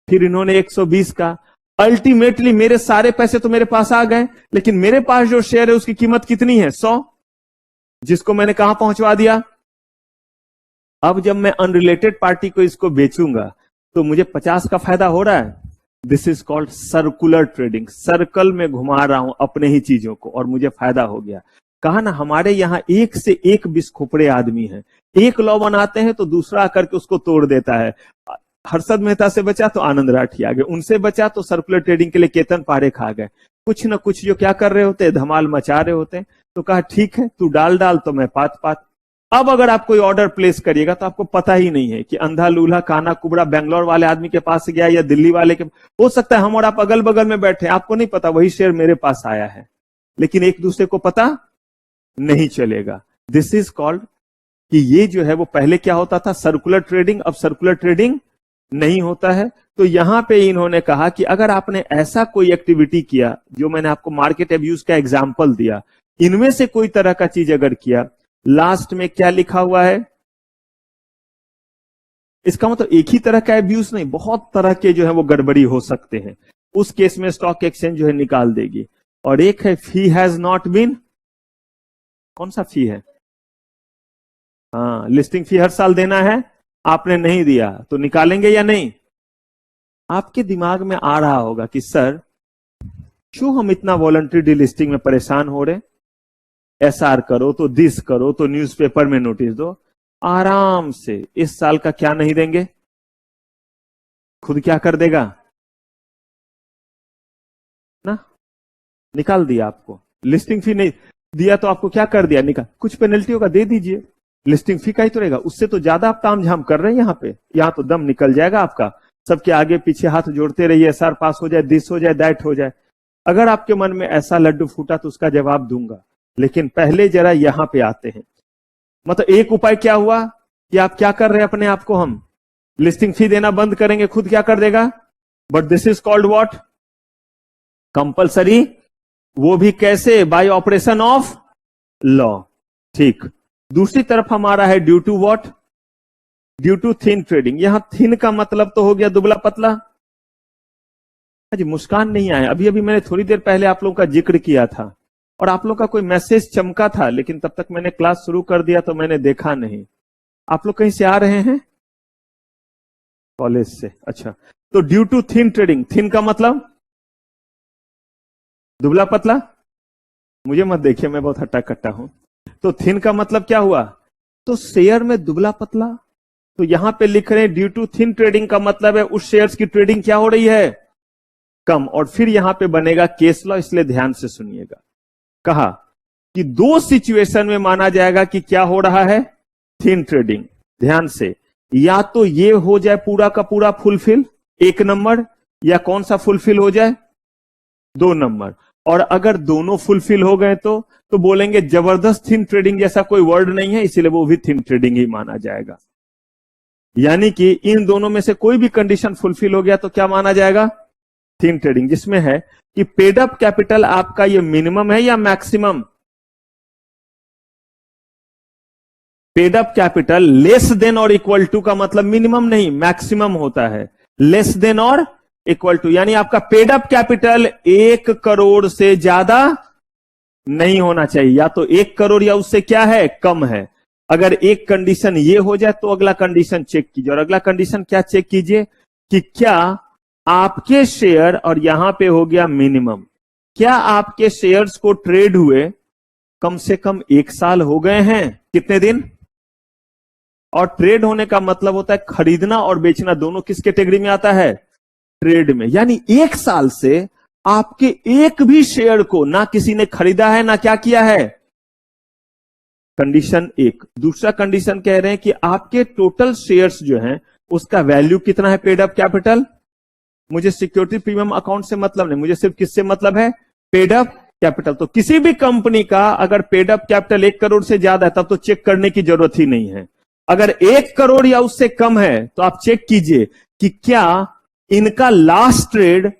फिर इन्होंने 120 का, अल्टीमेटली मेरे सारे पैसे तो मेरे पास आ गए, लेकिन मेरे पास जो शेयर है उसकी कीमत कितनी है? 100, जिसको मैंने कहां पहुंचवा दिया। अब जब मैं अनरिलेटेड पार्टी को इसको बेचूंगा तो मुझे 50 का फायदा हो रहा है। This is called circular trading. Circle में घुमा रहा हूं अपने ही चीजों को और मुझे फायदा हो गया। कहा ना हमारे यहां एक से एक बिस्खोपड़े आदमी हैं, एक लॉ बनाते हैं तो दूसरा आकर के उसको तोड़ देता है। हर्षद मेहता से बचा तो आनंद राठी आ गए, उनसे बचा तो सर्कुलर ट्रेडिंग के लिए केतन पारेख खा गए। कुछ ना कुछ जो क्या कर रहे होते हैं, धमाल मचा रहे होते हैं। तो कहा ठीक है तू डाल डाल तो मैं पात पात। अब अगर आप कोई ऑर्डर प्लेस करिएगा तो आपको पता ही नहीं है कि अंधा लूल्हा काना कुबड़ा बेंगलोर वाले आदमी के पास गया या दिल्ली वाले के, हो सकता है हम और आप अगल बगल में बैठे, आपको नहीं पता वही शेयर मेरे पास आया है, लेकिन एक दूसरे को पता नहीं चलेगा। दिस इज कॉल्ड कि ये जो है वो पहले क्या होता था सर्कुलर ट्रेडिंग, अब सर्कुलर ट्रेडिंग नहीं होता है। तो यहां पे इन्होंने कहा कि अगर आपने ऐसा कोई एक्टिविटी किया, जो मैंने आपको मार्केट अब्यूज का एग्जांपल दिया, इनमें से कोई तरह का चीज अगर किया, लास्ट में क्या लिखा हुआ है, इसका मतलब एक ही तरह का अब्यूज नहीं, बहुत तरह के जो है वो गड़बड़ी हो सकते हैं। उस केस में स्टॉक एक्सचेंज जो है निकाल देगी। और एक है फी हैज नॉट बीन, कौन सा फी है? हाँ लिस्टिंग फी हर साल देना है, आपने नहीं दिया तो निकालेंगे या नहीं? आपके दिमाग में आ रहा होगा कि सर क्यों हम इतना वॉलंटरी डिलिस्टिंग में परेशान हो रहे, एसआर करो तो दिस करो तो न्यूज़पेपर में नोटिस दो, आराम से इस साल का क्या नहीं देंगे, खुद क्या कर देगा ना, निकाल दिया आपको। लिस्टिंग फी नहीं दिया तो आपको क्या कर दिया, निकाल, कुछ पेनल्टी होगा दे दीजिए, लिस्टिंग फी का ही तो रहेगा, उससे तो ज्यादा आप ताम झाम कर रहे हैं। यहाँ पे यहाँ तो दम निकल जाएगा आपका, सबके आगे पीछे हाथ जोड़ते रहिए, एसआर पास हो जाए, दिस हो जाए, दैट हो जाए। अगर आपके मन में ऐसा लड्डू फूटा तो उसका जवाब दूंगा, लेकिन पहले जरा यहां पे आते हैं। मतलब एक उपाय क्या हुआ कि आप क्या कर रहे हैं, अपने आप को हम लिस्टिंग फी देना बंद करेंगे, खुद क्या कर देगा। But this is called what, compulsory, वो भी कैसे, बाय ऑपरेशन ऑफ लॉ। ठीक, दूसरी तरफ हमारा है due to what, due to thin trading. यहां थिन का मतलब तो हो गया दुबला पतला। जी मुस्कान नहीं आया, अभी अभी मैंने थोड़ी देर पहले आप लोगों का जिक्र किया था और आप लोग का कोई मैसेज चमका था, लेकिन तब तक मैंने क्लास शुरू कर दिया तो मैंने देखा नहीं। आप लोग कहीं से आ रहे हैं? कॉलेज से, अच्छा। तो due to thin trading, thin का मतलब दुबला पतला। मुझे मत देखिए, मैं बहुत हट्टा कट्टा हूं। तो थिन का मतलब क्या हुआ? तो शेयर में दुबला पतला। तो यहां पे लिख रहे हैं ड्यू टू थिन ट्रेडिंग का मतलब है उस शेयर्स की ट्रेडिंग क्या हो रही है? कम। और फिर यहां पे बनेगा केस लॉ, इसलिए ध्यान से सुनिएगा। कहा कि दो सिचुएशन में माना जाएगा कि क्या हो रहा है? Thin trading. ध्यान से, या तो ये हो जाए पूरा का पूरा फुलफिल 1 नंबर, या कौन सा फुलफिल हो जाए? 2 नंबर। और अगर दोनों फुलफिल हो गए तो बोलेंगे जबरदस्त थिन ट्रेडिंग जैसा कोई वर्ड नहीं है, इसलिए वो भी थिन ट्रेडिंग ही माना जाएगा। यानी कि इन दोनों में से कोई भी कंडीशन फुलफिल हो गया तो क्या माना जाएगा? Thin trading. जिसमें है कि पेड अप कैपिटल आपका ये मिनिमम है या maximum? Paid up capital less than और इक्वल टू का मतलब मिनिमम नहीं, मैक्सिमम होता है। लेस देन और इक्वल टू, यानी आपका पेड अप कैपिटल 1 करोड़ से ज्यादा नहीं होना चाहिए, या तो 1 करोड़ या उससे क्या है? कम है। अगर एक कंडीशन ये हो जाए तो अगला कंडीशन चेक कीजिए। और अगला कंडीशन क्या चेक कीजिए? कि क्या आपके शेयर, और यहां पे हो गया मिनिमम, क्या आपके शेयर्स को ट्रेड हुए कम से कम 1 साल हो गए हैं? कितने दिन? और ट्रेड होने का मतलब होता है खरीदना और बेचना, दोनों किस कैटेगरी में आता है? ट्रेड में। यानी 1 साल से आपके एक भी शेयर को ना किसी ने खरीदा है ना क्या किया है? कंडीशन 1। दूसरा कंडीशन कह रहे हैं कि आपके टोटल शेयर्स जो हैं उसका वैल्यू कितना है? Paid up capital. मुझे सिक्योरिटी प्रीमियम अकाउंट से मतलब नहीं, मुझे सिर्फ किससे मतलब है? Paid up capital. तो किसी भी कंपनी का अगर पेड अप कैपिटल 1 करोड़ से ज्यादा है तब तो चेक करने की जरूरत ही नहीं है। अगर 1 करोड़ या उससे कम है तो आप चेक कीजिए कि क्या इनका लास्ट ट्रेड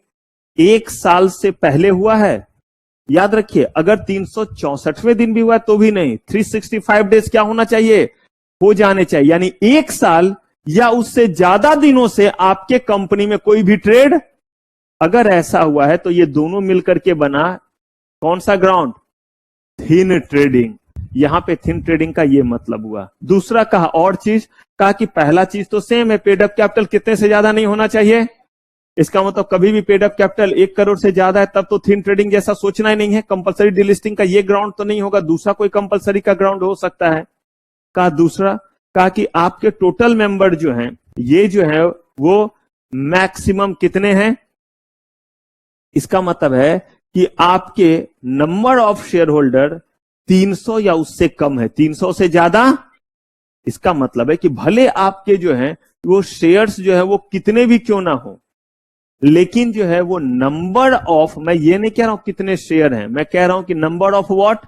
1 साल से पहले हुआ है। याद रखिए, अगर 364वें दिन भी हुआ तो भी नहीं, 365 डेज क्या होना चाहिए? हो जाने चाहिए। यानी 1 साल या उससे ज्यादा दिनों से आपके कंपनी में कोई भी ट्रेड अगर ऐसा हुआ है तो ये दोनों मिलकर के बना कौन सा ग्राउंड? Thin trading. यहां पे थिन ट्रेडिंग का ये मतलब हुआ। दूसरा कहा और चीज, कहा कि पहला चीज तो सेम है, पेड अप कैपिटल कितने से ज्यादा नहीं होना चाहिए। इसका मतलब कभी भी पेड अप कैपिटल 1 करोड़ से ज्यादा है तब तो थिन ट्रेडिंग जैसा सोचना ही नहीं है। कंपलसरी डिलिस्टिंग का ये ग्राउंड तो नहीं होगा, दूसरा कोई कंपलसरी का ग्राउंड हो सकता है। कहा दूसरा, कहा कि आपके टोटल मेंबर जो हैं, ये जो है वो मैक्सिमम कितने हैं? इसका मतलब है कि आपके नंबर ऑफ शेयर होल्डर 300 या उससे कम है। 300 से ज्यादा, इसका मतलब है कि भले आपके जो है वो शेयर्स जो है वो कितने भी क्यों ना हो, लेकिन जो है वो नंबर ऑफ, मैं ये नहीं कह रहा हूं कितने शेयर हैं, मैं कह रहा हूं कि number of what?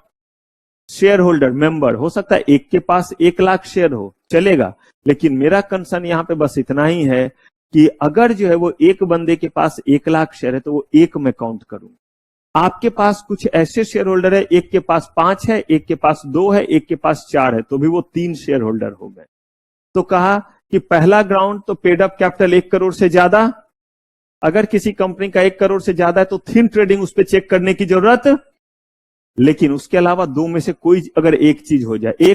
Share holder, member. हो सकता है एक के पास 1 लाख शेयर हो, चलेगा। लेकिन मेरा कंसर्न यहां पे बस इतना ही है कि अगर जो है वो एक बंदे के पास 1 लाख शेयर है तो वो एक में काउंट करूं। आपके पास कुछ ऐसे शेयर होल्डर है, एक के पास 5 है, एक के पास 2 है, एक के पास 4 है, तो भी वो 3 शेयर होल्डर हो गए। तो कहा कि पहला ग्राउंड तो पेड अप कैपिटल 1 करोड़ से ज्यादा। अगर किसी कंपनी का 1 करोड़ से ज्यादा है तो थिन ट्रेडिंग उस पर चेक करने की जरूरत, लेकिन उसके अलावा दो में से कोई अगर एक चीज हो जाए,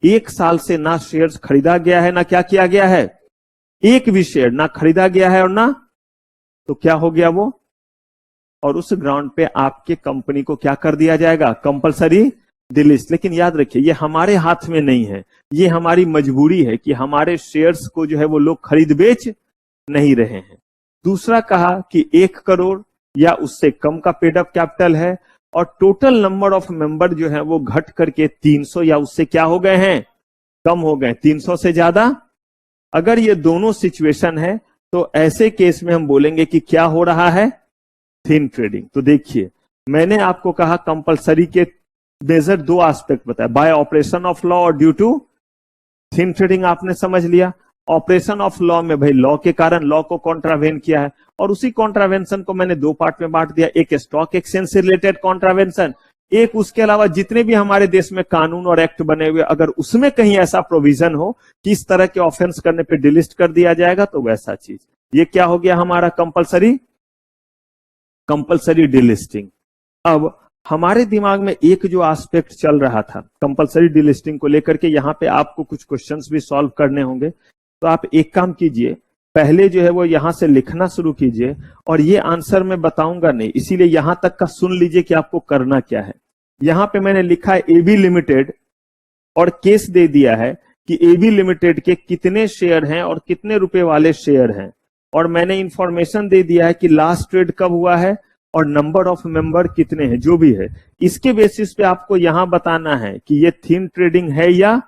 एक साल से ना शेयर्स खरीदा गया है ना क्या किया गया है, एक भी शेयर ना खरीदा गया है और ना, तो क्या हो गया वो, और उस ग्राउंड पे आपके कंपनी को क्या कर दिया जाएगा? Compulsory delist. लेकिन याद रखिए ये हमारे हाथ में नहीं है, ये हमारी मजबूरी है कि हमारे शेयर्स को जो है वो लोग खरीद बेच नहीं रहे हैं। दूसरा कहा कि 1 करोड़ या उससे कम का पेड अप कैपिटल है और टोटल नंबर ऑफ मेंबर जो है वो घट करके 300 या उससे क्या हो गए हैं? कम हो गए। 300 से ज्यादा, अगर ये दोनों सिचुएशन है तो ऐसे केस में हम बोलेंगे कि क्या हो रहा है? Thin trading. तो देखिए मैंने आपको कहा कंपलसरी के मेजर 2 एस्पेक्ट बताया, बाय ऑपरेशन ऑफ लॉ और ड्यू टू थिन ट्रेडिंग। आपने समझ लिया। ऑपरेशन ऑफ लॉ में भाई लॉ के कारण लॉ को कॉन्ट्रावेन किया है, और उसी कॉन्ट्रावेंशन को मैंने 2 पार्ट में बांट दिया। एक स्टॉक एक्सचेंज से रिलेटेड कॉन्ट्रावेंशन, एक उसके अलावा जितने भी हमारे देश में कानून और एक्ट बने हुए, अगर उसमें कहीं ऐसा प्रोविजन हो कि इस तरह के ऑफेंस करने पे डिलिस्ट कर दिया जाएगा, तो वैसा चीज। ये क्या हो गया हमारा कंपलसरी डिलिस्टिंग। अब हमारे दिमाग में एक जो एस्पेक्ट चल रहा था कंपलसरी डिलिस्टिंग को लेकर के, यहां पे आपको कुछ क्वेश्चंस भी सॉल्व करने होंगे। तो आप एक काम कीजिए, पहले जो है वो यहां से लिखना शुरू कीजिए, और ये आंसर मैं बताऊंगा नहीं, इसीलिए यहां तक का सुन लीजिए कि आपको करना क्या है। यहां पे मैंने लिखा है एबी लिमिटेड, और केस दे दिया है कि एबी लिमिटेड के कितने शेयर हैं और कितने रुपए वाले शेयर हैं, और मैंने इंफॉर्मेशन दे दिया है कि लास्ट ट्रेड कब हुआ है और नंबर ऑफ मेंबर कितने हैं, जो भी है। इसके बेसिस पे आपको यहां बताना है कि ये थिन ट्रेडिंग है, या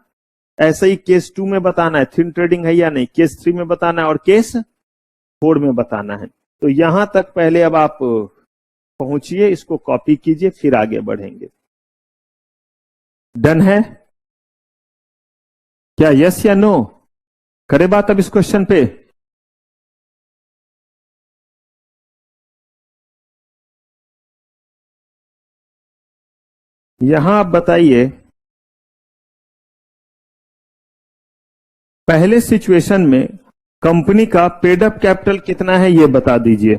ऐसे ही केस 2 में बताना है थिन ट्रेडिंग है या नहीं, केस 3 में बताना है और केस 4 में बताना है। तो यहां तक पहले अब आप पहुंचिए, इसको कॉपी कीजिए, फिर आगे बढ़ेंगे। डन है क्या? यस या नो? करे बात अब इस क्वेश्चन पे। यहां आप बताइए, पहले सिचुएशन में कंपनी का पेड अप कैपिटल कितना है, यह बता दीजिए।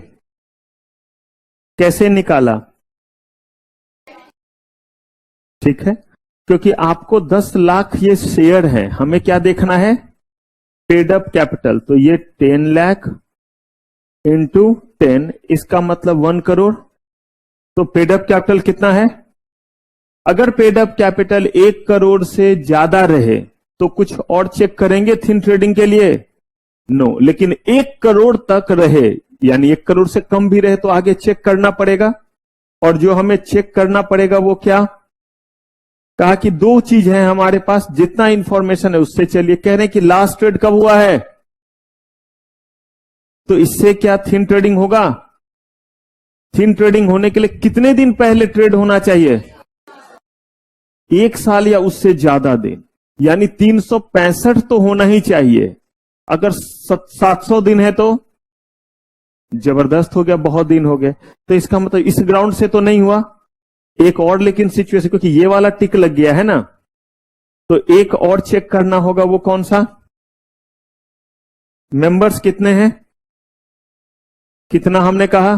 कैसे निकाला? ठीक है, क्योंकि आपको 10 लाख ये शेयर है, हमें क्या देखना है? Paid up capital. तो ये 10 लाख इंटू 10, इसका मतलब 1 करोड़। तो पेड अप कैपिटल कितना है? अगर पेड अप कैपिटल 1 करोड़ से ज्यादा रहे तो कुछ और चेक करेंगे थिन ट्रेडिंग के लिए? नो। लेकिन 1 करोड़ तक रहे, यानी 1 करोड़ से कम भी रहे, तो आगे चेक करना पड़ेगा। और जो हमें चेक करना पड़ेगा वो क्या? कहा कि 2 चीज है हमारे पास, जितना इंफॉर्मेशन है उससे चलिए। कह रहे हैं कि लास्ट ट्रेड कब हुआ है, तो इससे क्या थिन ट्रेडिंग होगा? थिन ट्रेडिंग होने के लिए कितने दिन पहले ट्रेड होना चाहिए? 1 साल या उससे ज्यादा दिन, यानी 365 तो होना ही चाहिए। अगर 700 दिन है तो जबरदस्त हो गया, बहुत दिन हो गए। तो इसका मतलब इस ग्राउंड से तो नहीं हुआ। एक और लेकिन सिचुएशन, क्योंकि ये वाला टिक लग गया है ना, तो एक और चेक करना होगा। वो कौन सा? मेंबर्स कितने हैं? कितना हमने कहा?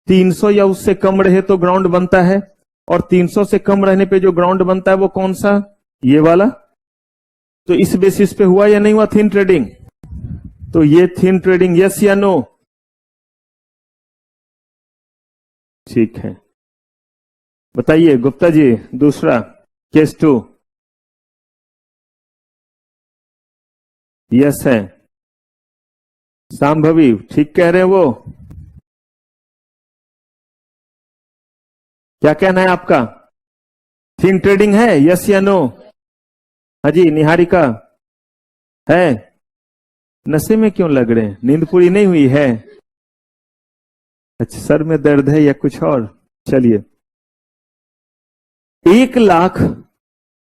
300 या उससे कम रहे तो ग्राउंड बनता है, और 300 से कम रहने पे जो ग्राउंड बनता है वो कौन सा? ये वाला। तो इस बेसिस पे हुआ या नहीं हुआ थिन ट्रेडिंग? तो ये थिन ट्रेडिंग, यस या नो? ठीक है, बताइए गुप्ता जी। दूसरा केस 2 यस है। सांभवी ठीक कह रहे हैं वो। क्या कहना है आपका? थिन ट्रेडिंग है, यस या नो? हाँ जी निहारिका है। नशे में क्यों लग रहे हैं? नींद पूरी नहीं हुई है? अच्छा, सर में दर्द है या कुछ और? चलिए, 1 लाख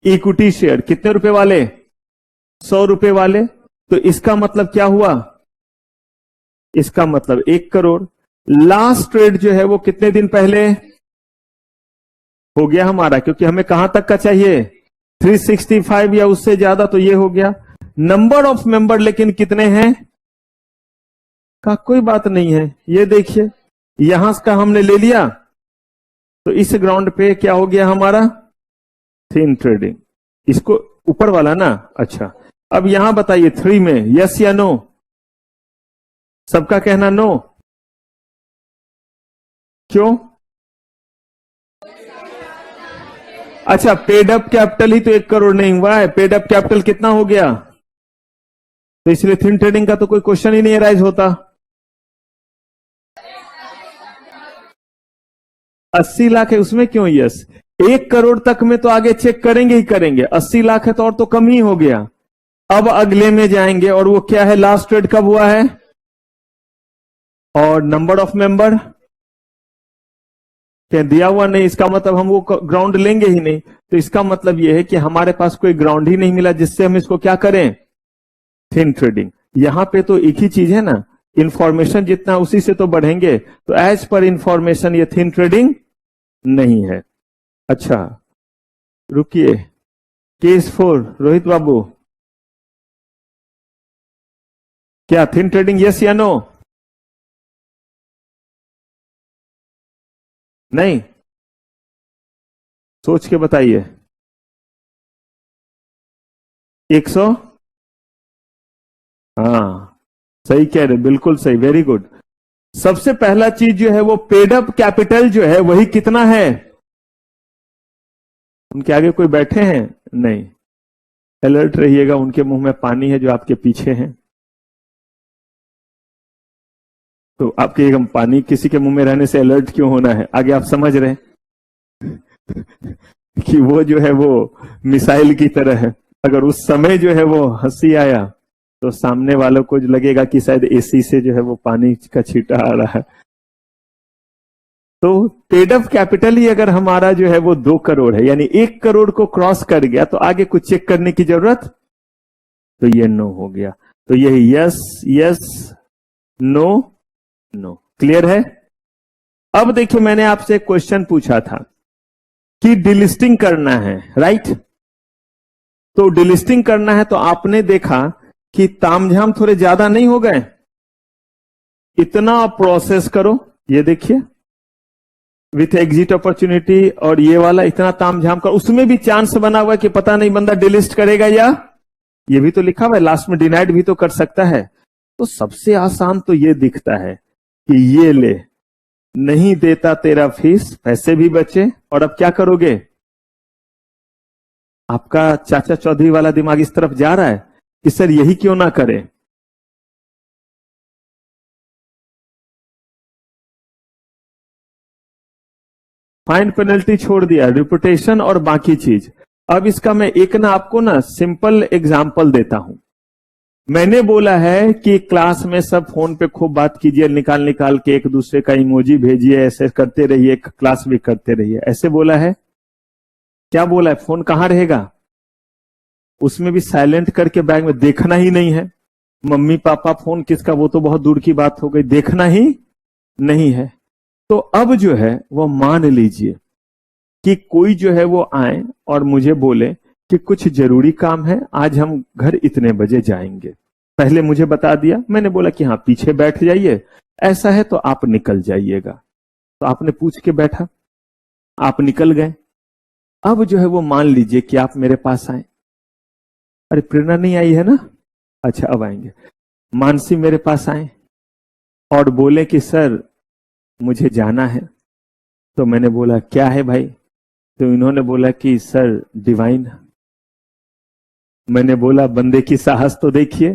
इक्विटी शेयर कितने रुपए वाले? 100 रुपए वाले। तो इसका मतलब क्या हुआ? इसका मतलब 1 करोड़। लास्ट ट्रेड जो है वो कितने दिन पहले हो गया हमारा? क्योंकि हमें कहां तक का चाहिए? 365 या उससे ज्यादा, तो ये हो गया। नंबर ऑफ मेंबर लेकिन कितने हैं? का कोई बात नहीं है। ये देखिए, यहां का हमने ले लिया, तो इस ग्राउंड पे क्या हो गया हमारा? Thin trading. इसको ऊपर वाला ना। अच्छा, अब यहां बताइए 3 में यस या नो? सबका कहना नो। क्यों? अच्छा, पेड अप कैपिटल ही तो 1 करोड़ नहीं हुआ है, पेड अप कैपिटल कितना हो गया? तो इसलिए थिन ट्रेडिंग का तो कोई क्वेश्चन ही नहीं राइज होता। 80 लाख है, उसमें क्यों यस? 1 करोड़ तक में तो आगे चेक करेंगे ही करेंगे। 80 लाख है तो और तो कम ही हो गया। अब अगले में जाएंगे, और वो क्या है? लास्ट ट्रेड कब हुआ है और नंबर ऑफ मेंबर क्या दिया हुआ नहीं। इसका मतलब हम वो ग्राउंड लेंगे ही नहीं। तो इसका मतलब ये है कि हमारे पास कोई ग्राउंड ही नहीं मिला जिससे हम इसको क्या करें? Thin trading. यहां पे तो एक ही चीज है ना, इंफॉर्मेशन जितना उसी से तो बढ़ेंगे। तो एज पर इंफॉर्मेशन ये थिन ट्रेडिंग नहीं है। अच्छा रुकिए, केस 4 रोहित बाबू, क्या थिन ट्रेडिंग यस या नो? नहीं, सोच के बताइए। 100, हाँ सही कह रहे, बिल्कुल सही, वेरी गुड। सबसे पहला चीज जो है वो पेड अप कैपिटल जो है वही कितना है? उनके आगे कोई बैठे हैं? नहीं, अलर्ट रहिएगा, उनके मुंह में पानी है जो आपके पीछे हैं। तो आपके एकदम पानी किसी के मुंह में रहने से अलर्ट क्यों होना है? आगे आप समझ रहे हैं कि वो जो है वो मिसाइल की तरह है। अगर उस समय जो है वो हंसी आया तो सामने वालों को लगेगा कि शायद एसी से जो है वो पानी का छींटा आ रहा है। तो पेड अप कैपिटल ही अगर हमारा जो है वो 2 करोड़ है, यानी 1 करोड़ को क्रॉस कर गया तो आगे कुछ चेक करने की जरूरत, तो ये नो हो गया। तो यही yes yes no no, clear है? अब देखिए, मैंने आपसे एक क्वेश्चन पूछा था कि डिलिस्टिंग करना है, राइट? तो डिलिस्टिंग करना है तो आपने देखा कि तामझाम थोड़े ज्यादा नहीं हो गए? इतना प्रोसेस करो, ये देखिए विथ एग्जिट अपॉर्चुनिटी, और ये वाला इतना तामझाम कर, उसमें भी चांस बना हुआ कि पता नहीं बंदा डिलिस्ट करेगा या, ये भी तो लिखा हुआ है लास्ट में डिनाइड भी तो कर सकता है। तो सबसे आसान तो ये दिखता है कि ये ले, नहीं देता तेरा फीस, पैसे भी बचे, और अब क्या करोगे? आपका चाचा चौधरी वाला दिमाग इस तरफ जा रहा है कि सर यही क्यों ना करें। फाइन पेनल्टी छोड़ दिया, रिपुटेशन और बाकी चीज। अब इसका मैं एक ना आपको ना सिंपल एग्जांपल देता हूं। मैंने बोला है कि क्लास में सब फोन पे खूब बात कीजिए, निकाल निकाल के एक दूसरे का इमोजी भेजिए, ऐसे करते रहिए, क्लास भी करते रहिए, ऐसे बोला है? क्या बोला है? फोन कहां रहेगा? उसमें भी साइलेंट करके बैग में, देखना ही नहीं है। मम्मी पापा फोन किसका, वो तो बहुत दूर की बात हो गई, देखना ही नहीं है। तो अब जो है वो मान लीजिए कि कोई जो है वो आए और मुझे बोले कि कुछ जरूरी काम है, आज हम घर इतने बजे जाएंगे। पहले मुझे बता दिया, मैंने बोला कि हाँ पीछे बैठ जाइए, ऐसा है तो आप निकल जाइएगा। तो आपने पूछ के बैठा, आप निकल गए। अब जो है वो मान लीजिए कि आप मेरे पास आए, अरे प्रेरणा नहीं आई है ना, अच्छा अब आएंगे। मानसी मेरे पास आए और बोले कि सर मुझे जाना है। तो मैंने बोला क्या है भाई? तो इन्होंने बोला कि सर डिवाइन। मैंने बोला बंदे की साहस तो देखिए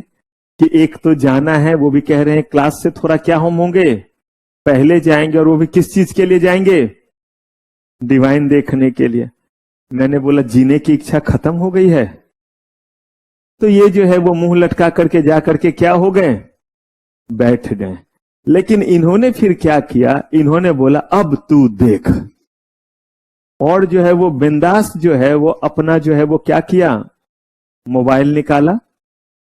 कि एक तो जाना है, वो भी कह रहे हैं क्लास से थोड़ा क्या हम होंगे पहले जाएंगे, और वो भी किस चीज के लिए जाएंगे? डिवाइन देखने के लिए। मैंने बोला जीने की इच्छा खत्म हो गई है? तो ये जो है वो मुंह लटका करके जा करके क्या हो गए? बैठ गए। लेकिन इन्होंने फिर क्या किया? इन्होंने बोला अब तू देख, और जो है वो बिंदास जो है वो अपना जो है वो क्या किया? मोबाइल निकाला,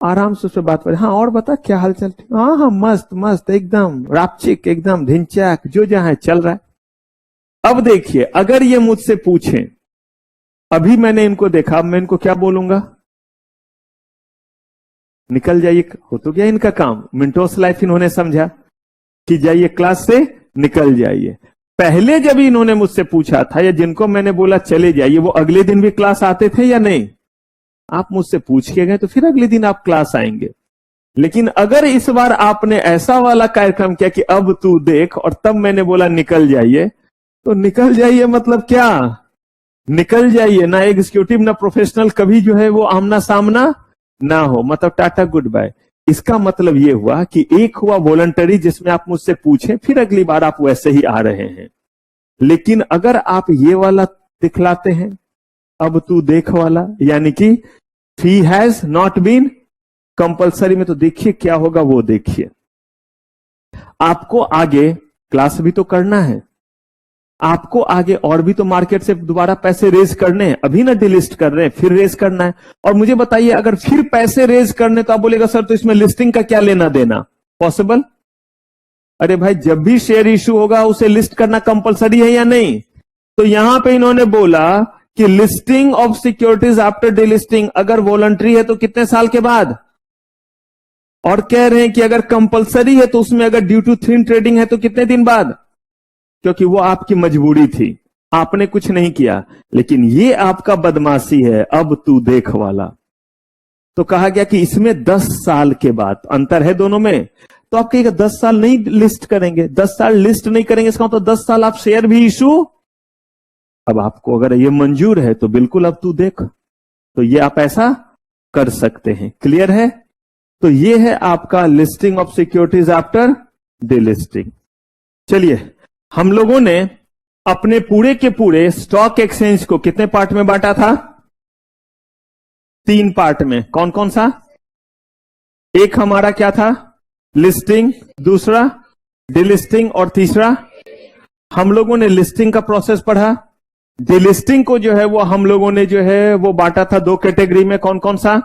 आराम से उससे बात कर, हाँ और बता क्या हाल चाल? हाँ हाँ मस्त मस्त, एकदम रापचिक, एकदम ढिंचैक, जो जहां चल रहा है। अब देखिए, अगर ये मुझसे पूछें, अभी मैंने इनको देखा, अब मैं इनको क्या बोलूंगा? निकल जाइए, हो तो गया इनका काम। मिंटोस लाइफ इन्होंने समझा कि जाइए क्लास से निकल जाइए। पहले जब इन्होंने मुझसे पूछा था, या जिनको मैंने बोला चले जाइए, वो अगले दिन भी क्लास आते थे या नहीं? आप मुझसे पूछ के गए तो फिर अगले दिन आप क्लास आएंगे। लेकिन अगर इस बार आपने ऐसा वाला कार्यक्रम किया कि अब तू देख, और तब मैंने बोला निकल जाइए, तो निकल जाइए मतलब क्या? निकल जाइए ना एग्जीक्यूटिव ना प्रोफेशनल, कभी जो है वो आमना सामना ना हो, मतलब टाटा गुड बाय। इसका मतलब ये हुआ कि एक हुआ वॉलंटरी, जिसमें आप मुझसे पूछें, फिर अगली बार आप वैसे ही आ रहे हैं। लेकिन अगर आप ये वाला दिखलाते हैं, अब तू देख वाला, यानी कि फी हैज नॉट बीन कंपल्सरी में, तो देखिए क्या होगा वो देखिए। आपको आगे क्लास भी तो करना है, आपको आगे और भी तो मार्केट से दोबारा पैसे रेज करने हैं, अभी ना डिलिस्ट कर रहे हैं, फिर रेज करना है। और मुझे बताइए, अगर फिर पैसे रेज करने, तो आप बोलेगा सर तो इसमें लिस्टिंग का क्या लेना देना? पॉसिबल? अरे भाई, जब भी शेयर इश्यू होगा उसे लिस्ट करना कंपलसरी है या नहीं? तो यहां पे इन्होंने बोला कि listing of securities after delisting अगर वॉलंटरी है तो कितने साल के बाद, और कह रहे हैं कि अगर कंपलसरी है तो उसमें अगर ड्यू टू थिन ट्रेडिंग है तो कितने दिन बाद, क्योंकि वो आपकी मजबूरी थी, आपने कुछ नहीं किया। लेकिन ये आपका बदमाशी है, अब तू देख वाला। तो कहा गया कि इसमें 10 साल के बाद, अंतर है दोनों में। तो आप कहिएगा 10 साल नहीं लिस्ट करेंगे, 10 साल लिस्ट नहीं करेंगे, इसका मतलब 10 साल आप शेयर भी इशू, अब आपको अगर ये मंजूर है तो बिल्कुल अब तू देख, तो ये आप ऐसा कर सकते हैं। क्लियर है? तो ये है आपका listing of securities after delisting. चलिए, हम लोगों ने अपने पूरे के पूरे स्टॉक एक्सचेंज को कितने पार्ट में बांटा था? 3 पार्ट में। कौन कौन सा? एक हमारा क्या था? लिस्टिंग, दूसरा डिलिस्टिंग, और तीसरा हम लोगों ने लिस्टिंग का प्रोसेस पढ़ा। डिलिस्टिंग को जो है वो हम लोगों ने जो है वो बांटा था 2 कैटेगरी में। कौन कौन सा?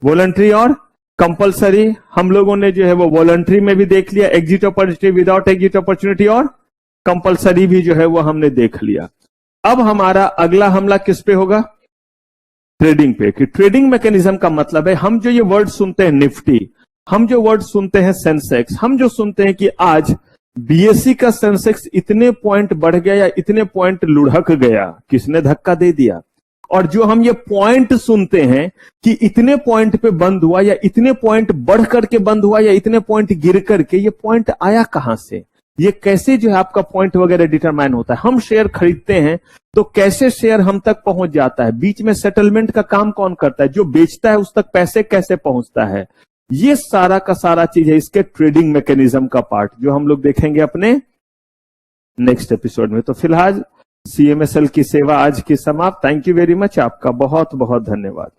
वॉलंटरी और कंपलसरी। हम लोगों ने जो है वो वॉलंटरी में भी देख लिया, exit opportunity, without exit opportunity, और कंपलसरी भी जो है वो हमने देख लिया। अब हमारा अगला हमला किस पे होगा? ट्रेडिंग पे। कि ट्रेडिंग मैकेनिज्म का मतलब है, हम जो ये वर्ड सुनते हैं निफ्टी, हम जो वर्ड सुनते हैं सेंसेक्स, हम जो सुनते हैं कि आज बीएससी का सेंसेक्स इतने पॉइंट बढ़ गया या इतने पॉइंट लुढ़क गया, किसने धक्का दे दिया? और जो हम ये पॉइंट सुनते हैं कि इतने पॉइंट पे बंद हुआ, या इतने पॉइंट बढ़ करके बंद हुआ, या इतने पॉइंट गिर करके, ये पॉइंट आया कहां से, ये कैसे जो है आपका पॉइंट वगैरह डिटरमाइन होता है। हम शेयर खरीदते हैं तो कैसे शेयर हम तक पहुंच जाता है, बीच में सेटलमेंट का काम कौन करता है, जो बेचता है उस तक पैसे कैसे पहुंचता है, ये सारा का सारा चीज है इसके ट्रेडिंग मैकेनिज्म का पार्ट, जो हम लोग देखेंगे अपने नेक्स्ट एपिसोड में। तो फिलहाल सीएमएसएल की सेवा आज की समाप्त। थैंक यू वेरी मच, आपका बहुत बहुत धन्यवाद।